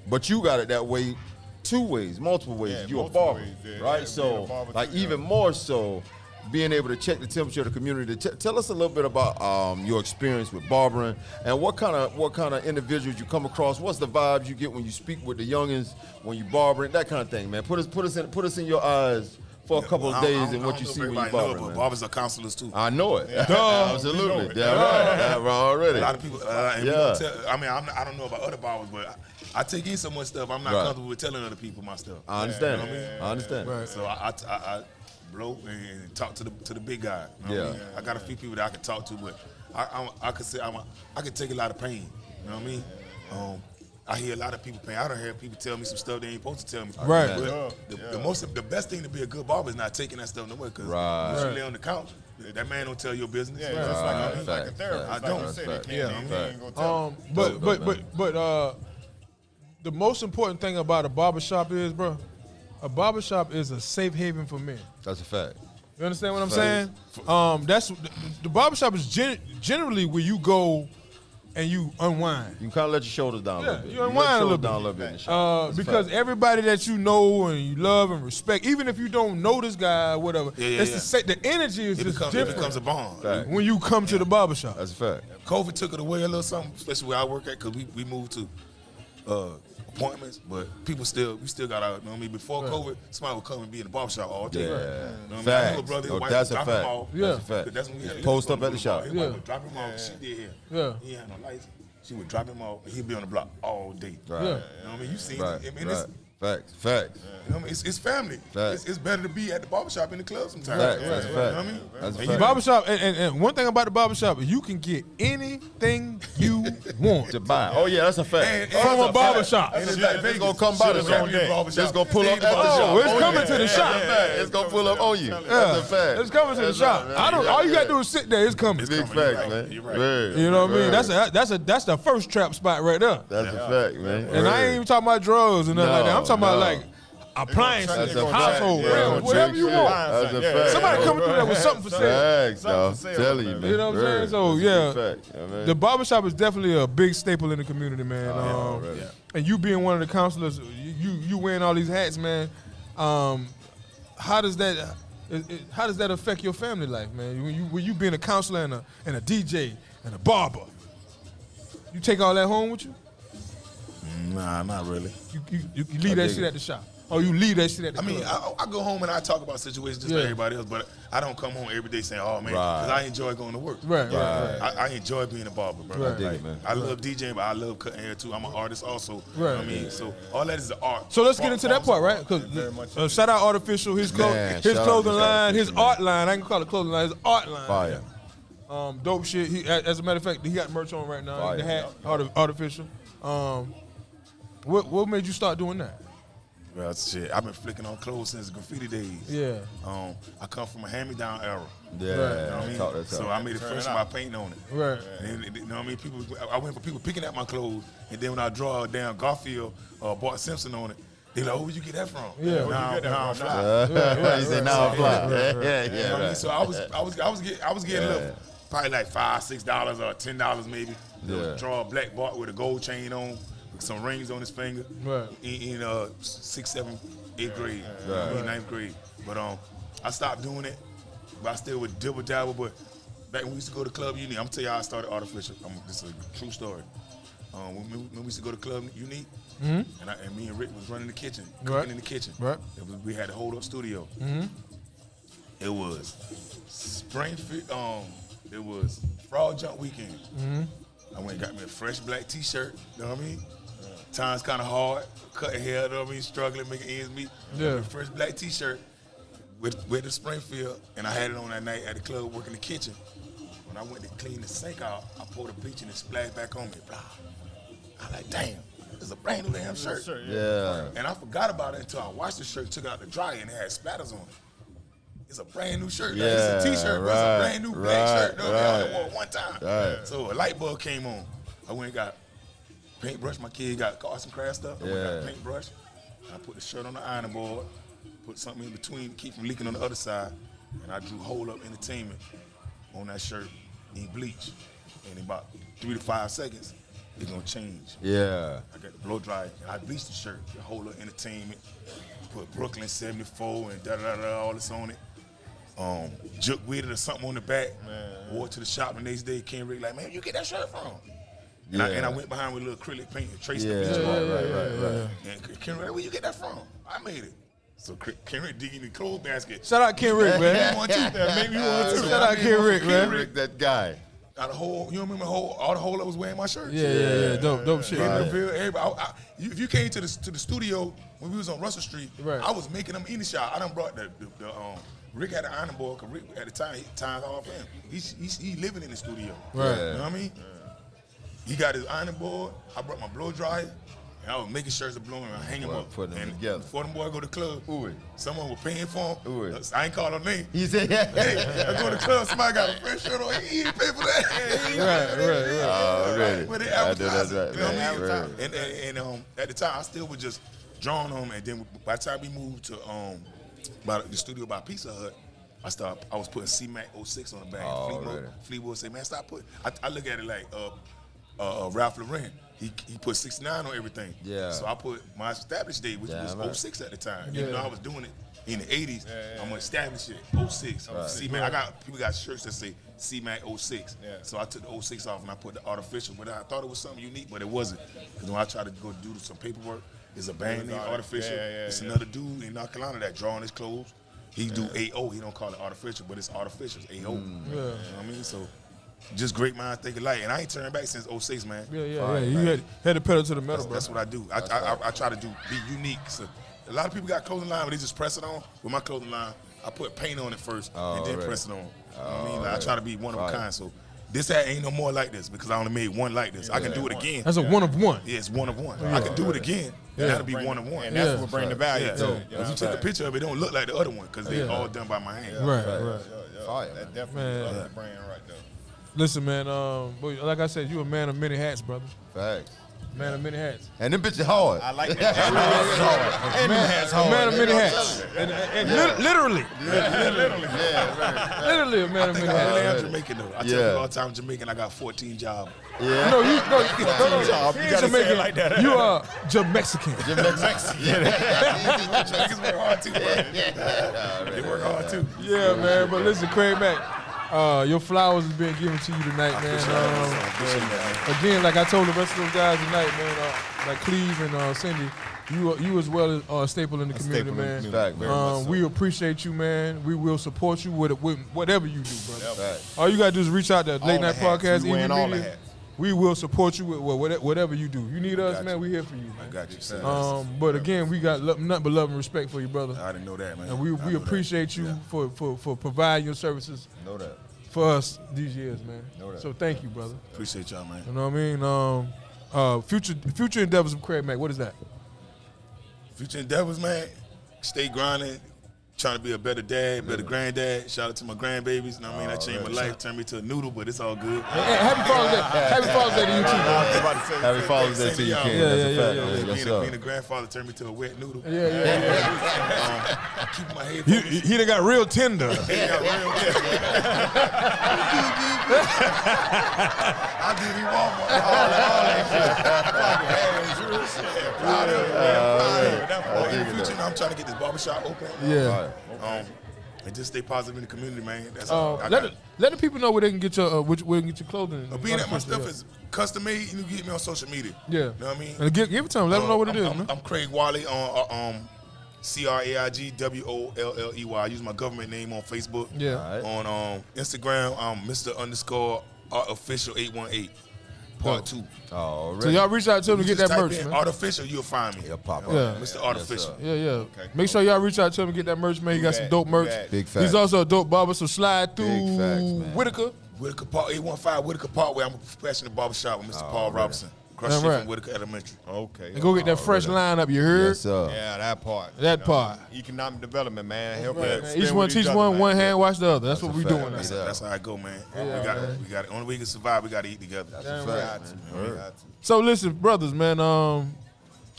But you got it that way, 2 ways, multiple ways. Yeah, You're a multiple barber, ways, yeah. right? Yeah, So being a barber like too, even yeah. more so, being able to check the temperature of the community. Tell us a little bit about your experience with barbering and what kind of individuals you come across. What's the vibes you get when you speak with the youngins, when you barbering, that kind of thing, man. Put us in your eyes for a couple of days and what you see when you barbering, man. Barbers are counselors too. I know it. Duh. Absolutely. Damn right. Damn right already. A lot of people. And we Yeah. don't tell, I mean, I don't know about other barbers, but I take in so much stuff. I'm not Right. comfortable with telling other people my stuff. I understand. You know what I mean? I understand. Right. So I blow and talk to the big guy. You know what I Yeah. mean? I got a few people that I can talk to, but I could say I could take a lot of pain. You know what I mean? I hear a lot of people pain. I don't hear people tell me some stuff they ain't supposed to tell me. Right. But the best thing to be a good barber is not taking that stuff nowhere. Because Right. once you lay on the couch, that man don't tell your business. Yeah, it's just like, it's like a Fact, therapist. fact, Like you fact, said, fact. he ain't gonna tell you. But the most important thing about a barbershop is, bro, a barbershop is a safe haven for men. That's a fact. You understand what I'm Fact. saying? That's the barbershop is generally where you go and you unwind. You can kind of let your shoulders down a little bit. you let unwind your a little shoulders bit. down a little bit in the shop. That's a Because fact. everybody that you know and you love and respect, even if you don't know this guy or whatever, Yeah. the energy is It just becomes different a bond. Fact. when you come to the barbershop. That's a fact. COVID took it away a little something, especially where I work at, because we moved to appointments, but we still got out. You know what I mean? Before COVID, somebody would come and be in the barbershop all day. Yeah. You know what I mean? I knew a Facts. brother, his Oh, wife that's would a drop him fact. off. Yeah. That's a fact. That's when we had Post up lights at the shop. His Yeah. wife would drop him off. She did here. Yeah. He had no lights. She would drop him off, and he'd be on the block all day. Right. Yeah. You know what I mean? You seen Right. it. I mean, Right. Facts. Facts. you know what I mean? It's family. Facts. It's better to be at the barbershop in the club sometimes. Facts. That's a You know fact. what I mean? That's a And fact. Barbershop, and one thing about the barbershop is you can get anything you want To buy. Oh yeah, that's a fact. from a barbershop. And it's Shit, like it's Vegas. gonna come by the Should've shop. been a barbershop. It's gonna pull up at the Stay in shop. Oh, it's Oh, coming yeah. to the shop. It's gonna pull up on you. That's a fact. It's coming to the That's shop. right, I don't. man. All you Yeah. gotta do is sit there. It's coming. Big coming. You're facts, right. man. You're right. Right. You know what I mean? Right. That's the first trap spot right there. That's a fact, man. And I ain't even talking about drugs and nothing like that. I'm talking about No. like appliances, That's a household, fact. whatever, Yeah, whatever you shit. want. That's a Yeah. fact. Somebody coming through there with something for sale. Facts, dog. Something for Telling you, sale, man. You know what I'm saying? Right. So, That's a yeah. big fact. Yeah, man. The barbershop is definitely a big staple in the community, man. Already. And you being one of the counselors, you wearing all these hats, man. How does that affect your family life, man? When you being a counselor and a DJ and a barber, you take all that home with you? Nah, not really. You leave that dig shit it. at the shop, or you leave that shit at the I mean, club? I go home and I talk about situations just Yeah. like everybody else, but I don't come home every day saying, "Oh man," Right. because I enjoy going to work. Right. I enjoy being a barber, bro. Right. I dig Like, it, man. I love DJing, but I love cutting hair too. I'm an artist also. Right. You know what I mean, so all that is the art. So let's get into that part, right? Very much Because shout out Artificial, his Man, his shout out clothing to line, his Artificial, art line. I can call it clothing line. His art line. Fire. Dope shit. He, as a matter of fact, he got merch on right now. Fire. The hat, Artificial. What made you start doing that? Well, shit, I've been flicking on clothes since graffiti days. Yeah. I come from a hand-me-down era. Yeah. You know what I mean? Talk that So talk. I made it fresh by painting on it. Right. And you know what I mean? I went for people picking at my clothes, and then when I draw down Garfield or Bart Simpson on it, they like, "Oh, where'd you get that from?" Yeah. Now I'm fly. He said, "Now I'm fly." Yeah, You know what I mean? right. So I was getting a little probably like $5, $6 or $10 maybe. Yeah. Draw a black Bart with a gold chain on, with some rings on his finger. Right. In 6th, 7th, 8th grade, Right. 9th grade. But I stopped doing it, but I still would dibble dabble. But back when we used to go to Club Unique, I'm gonna tell you how I started artificial. This is a true story. When we used to go to Club Unique, and me and Rick was running the kitchen, cooking in the kitchen. Right. We had a hold up studio. It was Springfield. It was Frog Jump Weekend. I went and got me a fresh black T-shirt. You know what I mean? Times kind of hard, cutting hair. You know what I mean? Struggling, making ends meet. Yeah. Got me a fresh black T-shirt with the Springfield, and I had it on that night at the club working the kitchen. When I went to clean the sink out, I poured the bleach and it splashed back on me. Blah. I like, damn, it's a brand new damn shirt. Yeah. And I forgot about it until I washed the shirt, took it out the dryer, and it had splatters on it. It's a brand new shirt. Yeah, It's a T-shirt, but it's a brand new black shirt. No, I only wore it one time. Right. So a light bulb came on. I went and got paintbrush. My kid got arts and craft stuff. I went and got a paintbrush. I put the shirt on the ironing board, put something in between to keep from leaking on the other side, and I drew Hold Up Entertainment on that shirt in bleach. And in about 3 to 5 seconds, it's gonna change. Yeah. I got the blow dry, and I bleached the shirt, the Hold Up Entertainment, put Brooklyn 74 and all this on it. Juke with it or something on the back. Wore it to the shop the next day. Ken Rick like, man, where you get that shirt from? And, I went behind with a little acrylic paint and traced the picture. Right. And Ken Rick, where you get that from? I made it. So Ken Rick digging in the clothes basket. Shout out Ken Rick, man. Maybe one too. Maybe one too. Shout out Ken Rick, man. Rick, that guy. Got a whole, you don't remember all the whole that was wearing my shirts? Yeah. Dope shit. Everybody, if you came to the studio when we was on Russell Street, Right. I was making them in the shop. I done brought the Rick had an iron board, cause Rick at the time, time's hard for him. He living in the studio. Right. You know what I mean? He got his ironing board. I brought my blow dryer. And I was making shirts of blowing and I hang them up. Putting them and together. Before them boys go to the club, someone was paying for them. Ooh. I ain't call no name. He said, Hey, I go to the club, somebody got a fresh shirt on. He didn't pay for that. oh, really? But they I do advertised that, it. You know what I right. mean? And at the time, I still was just drawing on them. And then by the time we moved to the studio by Pizza Hut, I was putting C-Mac 06 on the bag. Fleetwood say, man, stop putting. I look at it like Ralph Lauren. He put 69 on everything. Yeah. So I put my established date, which was 06 at the time. Even though I was doing it in the 80s, I'm gonna establish it 06. C-Mac. People got shirts that say C-Mac 06. Yeah. So I took the 06 off and I put the artificial. But I thought it was something unique, but it wasn't. Because when I tried to go do some paperwork, there's a band named Artificial. It's another dude in North Carolina that drawing his clothes. He do AO. He don't call it artificial, but it's artificial. It's AO. You know what I mean? So just great minds think alike. And I ain't turned back since 06, man. Yeah. You had to pedal to the metal, bro. That's what I do. I try to be unique. So a lot of people got clothing line, but they just press it on. With my clothing line, I put paint on it first and then press it on. You know what I mean? Like, I try to be one of a kind. So this hat ain't no more like this because I only made one like this. I can do it again. That's a one of one. Yeah, it's one of one. I can do it again. That'll be one of one. And that's what bring the value to it. If you take a picture of it, it don't look like the other one because they all done by my hand. Right. Fire. That definitely is the brand right there. Listen, man. Boy, like I said, you a man of many hats, brother. Facts. Man of many hats. And them bitches hard. I like that. And them hats A hard. man of many hats. And literally. Literally a man of many hats. I'm Jamaican though. I tell people all the time, I'm Jamaican. I got 14 jobs. Yeah. No, You gotta say it like that. You are Mexican. Niggas work hard too, bro. They work hard too. Yeah, man. But listen, Craig Mack, your flowers is being given to you tonight, man. Again, like I told the rest of those guys tonight, man, like Cleve and Cindy, you as well as a staple in the community, man. Fact, very much so. We appreciate you, man. We will support you with whatever you do, brother. Fact. All you gotta do is reach out to Late Night Podcast, We wearing all the Media. hats. We will support you with whatever you do. You need us, man. We here for you. I got you. But again, we got nothing but love and respect for you, brother. I didn't know that, man. And we appreciate you for providing your services Know that. for us these years, man. Know that. So thank you, brother. Appreciate y'all, man. You know what I mean? Future endeavors of Craig Mack. What is that? Future endeavors, man. Stay grinding. Trying to be a better dad, better granddad. Shout out to my grandbabies. You know what I mean? That changed my life. Turned me to a noodle, but it's all good. Hey, happy Father's Day. Happy Father's Day to you too, man. Happy Father's Day to you, Ken. That's a fact. Yeah. Yes, sir. Being a grandfather turned me to a wet noodle. Yeah. I keep my head He focused. done got real tender. I did he Walmart. All that shit. Proud of it, man. Proud of it. In the future, now I'm trying to get this barbershop open. Yeah. And just stay positive in the community, man. That's all. Let the people know where they can get your where they can get your clothing. Being that my stuff is custom made, you can get me on social media. Yeah. You know what I mean? And give it to them. Let them know what it is, man. I'm Craig Wally on CraigWolley. I use my government name on Facebook. Yeah. On Instagram, I'm Mr._Artificial818. Part 2. Oh, So y'all reach out to them to get that merch, man. Artificial, you'll find me. It'll pop up. Yeah. Mr. Artificial. Yeah. Okay. Make sure y'all reach out to him and get that merch, man. He got some dope merch. Big facts. He's also a dope barber, so slide through Big facts, man. Whitaker. Whitaker Park, 815 Whitaker Parkway. I'm a professional barbershop with Mr. Paul Robinson. Across the street from Whitaker Elementary. Okay. And go get that fresh lineup, you heard? Yes, sir. Yeah, that part. That part. Economic development, man. Help Each one teach one hand wash the other. That's what we doing. That's how I go, man. We got only way we can survive, we got to eat together. That's a fact. So listen, brothers, man.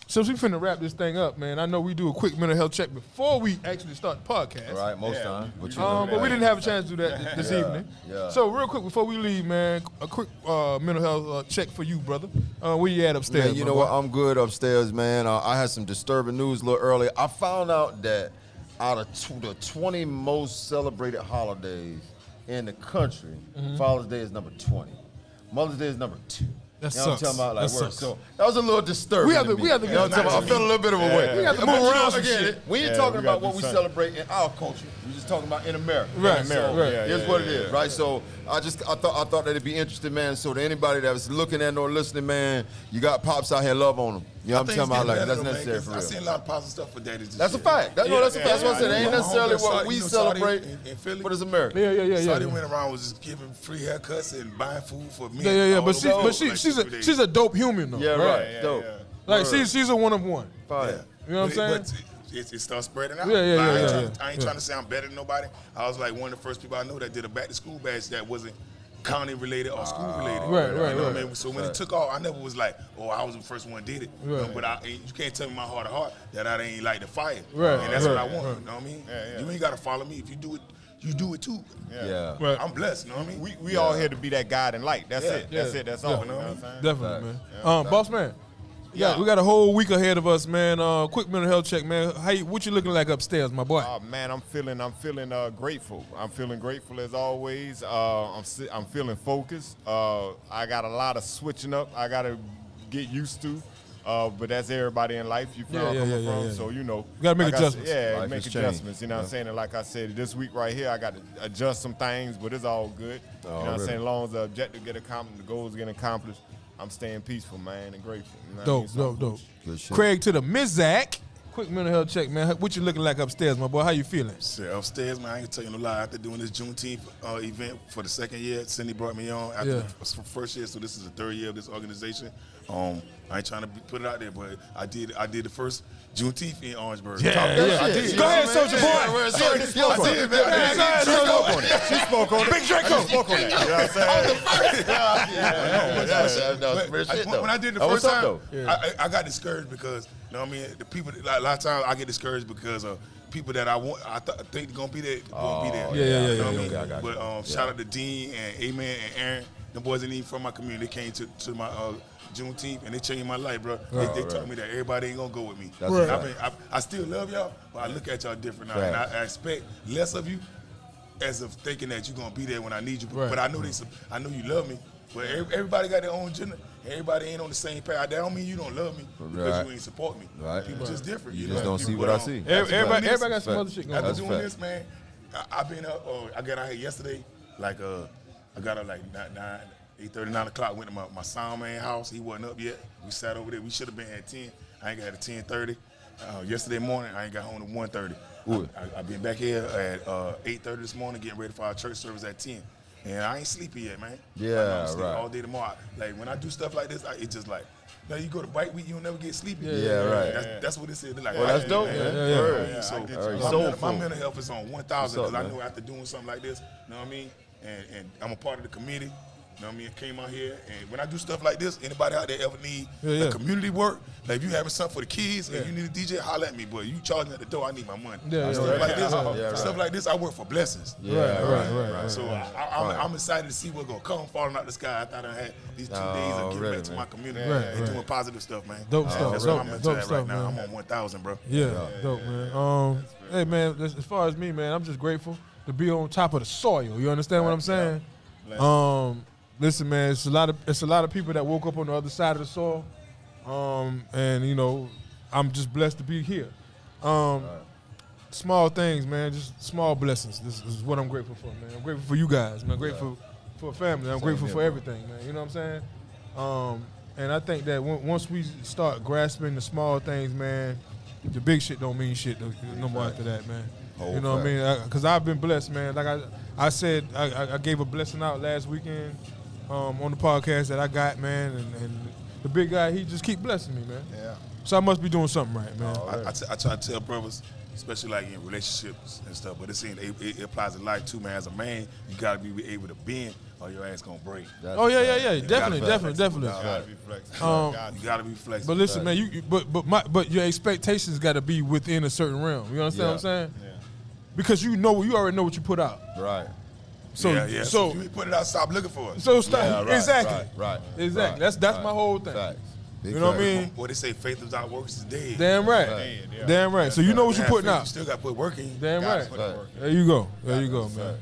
Since we finna wrap this thing up, man, I know we do a quick mental health check before we actually start the podcast. All right, most time. But we didn't have a chance to do that this evening. Yeah. So real quick before we leave, man, a quick mental health check for you, brother. Where you at upstairs? Man, you know what? I'm good upstairs, man. I had some disturbing news a little earlier. I found out that out of the 20 most celebrated holidays in the country, Father's Day is number 20. Mother's Day is number 2. That You know what I'm sucks. talking about? Like That work. sucks. So that was a little disturbing. We have to me. get You know what I'm talking about? I felt a little bit of a way. We got to But move you know, around some again, shit. we ain't Yeah, talking we gotta about what do we something. celebrate in our culture. We're just talking about in America. Right, So right. here's what it is, right? So I thought that it'd be interesting, man. So to anybody that was looking at or listening, man, you got pops out here, love on them. You know what I'm talking about? Like that's necessary for I real. seen a lot of positive stuff for daddies. That's a fact. That's what I said. It ain't necessarily what we celebrate, in Philly. but it's America. Yeah. Saudi went around was just giving free haircuts and buying food for me. Yeah. But she's a dope human though. Yeah, right. Dope. Like she's a one of one. Fire. You know what I'm saying? It starts spreading out. Yeah. I ain't trying to say I'm better than nobody. I was like one of the first people I know that did a back to school badge that wasn't county related or school related. Right. You know what I mean? So when it took off, I never was like, oh, I was the first one did it. You know, but you can't tell me my heart to heart that I ain't like the fire. Right. And that's what I want. You know what I mean? You ain't gotta follow me. If you do it, you do it too. Yeah. Right. I'm blessed. You know what I mean? We all here to be that guide and light. That's it. That's it. That's all. You know what I'm saying? Definitely, man. Boss man. Yeah, we got a whole week ahead of us, man. Quick mental health check, man. What you looking like upstairs, my boy? Oh man, I'm feeling grateful. I'm feeling grateful as always. I'm feeling focused. I got a lot of switching up. I got to get used to. But that's everybody in life. You feel where I'm coming from. So you know, you gotta make like adjustments. Life make has adjustments. changed. You know what I'm saying? And like I said, this week right here, I got to adjust some things, but it's all good. You know what I'm saying? As long as the objective get accomplished, the goals get accomplished, I'm staying peaceful, man, and grateful. You know what I mean? Dope. Good shit. Craig to the Mizak. Quick mental health check, man. What you looking like upstairs, my boy? How you feeling? Shit, upstairs, man, I ain't tell you no lie. After doing this Juneteenth event for the second year, Cindy brought me on after the first year, so this is the third year of this organization. I ain't trying to put it out there, but I did the first Juneteenth in Orangeburg. I did. Go ahead, Soldier Boy. She spoke on it. Big Draco. She spoke on it. You know what I'm saying? When I did the first time, I got discouraged because, you know what I mean, the people, like, a lot of times I get discouraged because of people that I think they're going to be there, won't be there. Yeah. You know what I mean? But shout out to Dean and Amen and Aaron. The boys ain't even from my community. They came to my Juneteenth, and they changed my life, bro. They told me that everybody ain't gonna go with me. I still love y'all, but I look at y'all different now, and I expect less of you, as of thinking that you're gonna be there when I need you. But I know I know you love me. But everybody got their own agenda. Everybody ain't on the same path. That don't mean you don't love me because you ain't support me. People just different. You just don't see what I see. Everybody got some other shit going on. After doing this, man, I've been up. I got out here yesterday. Like I got up like 8:30, 9 o'clock. Went to my sound man house. He wasn't up yet. We sat over there. We should have been at 10. I ain't got at 10:30. Yesterday morning, I ain't got home at 1:30. I've been back here at 8:30 this morning, getting ready for our church service at 10. And I ain't sleepy yet, man. Yeah, I'm right. all day tomorrow. Like when I do stuff like this, it's just like, now you go to bike week, you don't never get sleepy. Yeah, right. That's what it is. Like, Well, that's dope, man. So my mental health is on 1,000 because I know after doing something like this, you know what I mean? And I'm a part of the committee. You know what I mean? Came out here, and when I do stuff like this, anybody out there ever need Yeah. community work, like if you having something for the kids and you need a DJ, holler at me, boy. You charging at the door, I need my money. Stuff like this, stuff like this, I work for blessings. Right. So I'm excited to see what's gonna come falling out the sky. I thought I had these 2 days of getting back to my community and doing positive stuff, man. Dope stuff. That's Dope, what I'm into dope that stuff, right now. man. I'm on 1,000, bro. Yeah, dope, man. Hey, man, as far as me, man, I'm just grateful to be on top of the soil. You understand what I'm saying? Listen, man, it's a lot of people that woke up on the other side of the soil, and you know, I'm just blessed to be here. Small things, man, just small blessings. This is what I'm grateful for, man. I'm grateful for you guys, man. I'm grateful for family. I'm grateful for everything, man. You know what I'm saying? And I think that once we start grasping the small things, man, the big shit don't mean shit no more after that, man. You know what I mean? Because I've been blessed, man. Like I said, I gave a blessing out last weekend on the podcast that I got, man. And the big guy, he just keep blessing me, man. Yeah. So I must be doing something right, man. I try to tell brothers, especially like in relationships and stuff, but it applies to life too, man. As a man, you gotta be able to bend or your ass gonna break. Yeah. Definitely. You gotta be flexible. You gotta be flexible. But listen, man, but your expectations got to be within a certain realm. You understand what I'm saying? Yeah. Because you already know what you put out. Right. So so if you put it out, stop looking for it. So stop. Right, Exactly. Right. Exactly. That's my whole thing. Facts. You know what I mean? What they say, faith without works is dead. Damn right. Damn right. So you know what you're putting You out. still got to put work in. Damn right. There you go. There you go, man.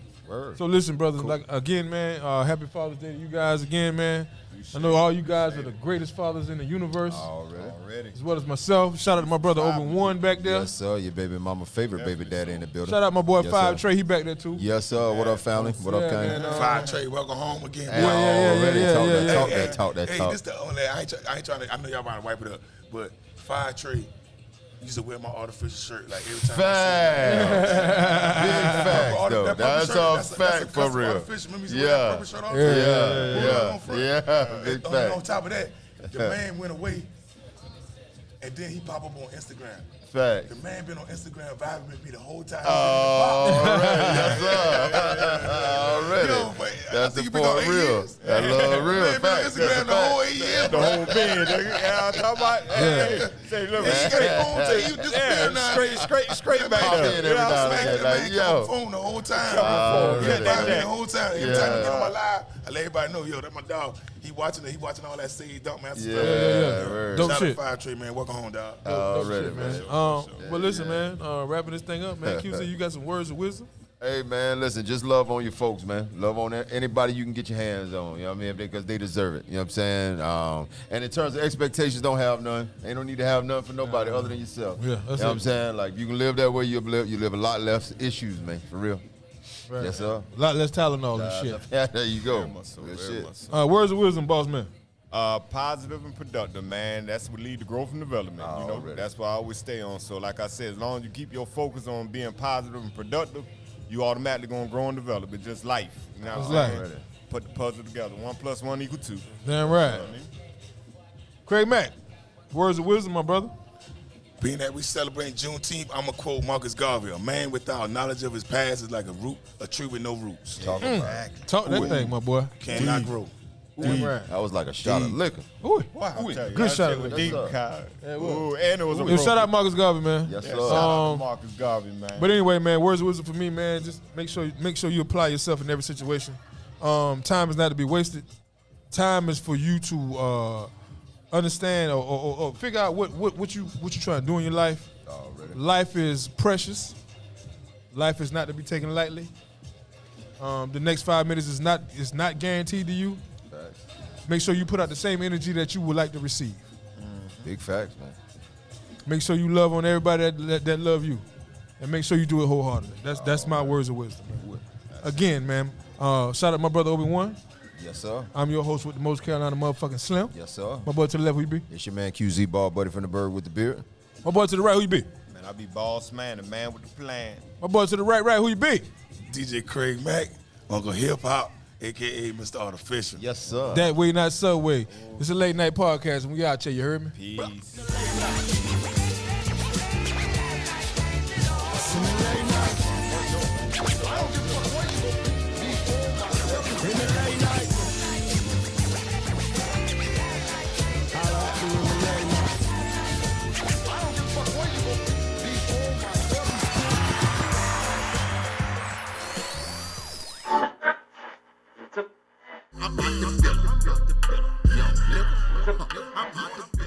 So listen, brothers, like again, man, happy Father's Day to you guys again, man. I know all you guys are the greatest fathers in the universe. Already. As well as myself. Shout out to my brother Open One back there. Yes, sir. Your baby mama favorite baby daddy in the building. Shout out my boy Yes, Five sir. Trey, he back there too. Yes, sir. What up, family? What up, Kane? man, Five Trey, welcome home again. Talk that Hey, talk. this the only, I ain't trying to, I know y'all about to wipe it up, but Five Trey used to wear my artificial shirt like every time Facts. Big facts, though. That That's purple a shirt, that's fact a for custom real. artificial. Remember you used to wear that purple shirt all the time? Yeah. Big On facts. top of that, the man went away, and then he pop up on Instagram. Facts. The man been on Instagram vibing with me the whole time. Already, yes, sir. Already. Yo, but I That's think the you been on point 8 real. years. That's real Man been on facts. Instagram the whole 8 years. The whole band, nigga. Yeah, I'm talking about. Hey, say, look, He got his phone till you disappear now. straight back Pop there. in every now and then, like, Man, yo. come on phone the whole time. Already. Vibing me the whole time. Every time you get on my Yeah. live, I let everybody know, yo, that's my dog. He watching all that Sage Dunk Man. Yeah. Dope Shout out shit. to Five Trey, man. Welcome home, dog. Already, man. But listen, man, wrapping this thing up, man. QC, you got some words of wisdom? Hey, man, listen, just love on your folks, man. Love on anybody you can get your hands on, you know what I mean, because they deserve it, you know what I'm saying? And in terms of expectations, don't have none. Ain't no need to have none for nobody other than yourself. Yeah, You know that's what it. I'm saying? Like, you can live that way, you live a lot less issues, man, for real. Right. Yes, sir. A lot less Tylenol and shit. Yeah, there you go. Good shit. Words of wisdom, boss man. Positive and productive, man. That's what lead to growth and development. You know, Already. that's what I always stay on. So, like I said, as long as you keep your focus on being positive and productive, you automatically gonna grow and develop. It's just life. You know what I'm It's saying? life. Put the puzzle together. 1 + 1 = 2. Damn right. Craig Mack, words of wisdom, my brother. Being that we celebrate Juneteenth, I'm going to quote Marcus Garvey, a man without knowledge of his past is like a tree with no roots. Talk that thing, my boy. Cannot grow. Damn right. That was like a shot of liquor. Ooh. Good shot. Deep sir. cut. Yeah, Ooh, and it was a Yo, shout out Marcus Garvey, man. Yes, sir. Shout out to Marcus Garvey, man. But anyway, man, words of wisdom for me, man. Just make sure you apply yourself in every situation. Time is not to be wasted. Time is for you to understand or figure out what you trying to do in your life. Already. Life is precious. Life is not to be taken lightly. The next 5 minutes is not guaranteed to you. Facts. Make sure you put out the same energy that you would like to receive. Big facts, man. Make sure you love on everybody that love you, and make sure you do it wholeheartedly. That's my words of wisdom, man. Again, man. Shout out my brother Obi-Wan. Yes, sir. I'm your host with the most Carolina motherfucking Slimm. Yes, sir. My boy to the left, who you be? It's your man QZ Ball Buddy from the Bird with the Beard. My boy to the right, who you be? Man, I be boss man, the man with the plan. My boy to the right, who you be? DJ Craig Mack, Uncle Hip Hop, a.k.a. Mr. Artificial. Yes, sir. That way, not Subway. It's a late night podcast, and we out here, you heard me? Peace. I'm hot to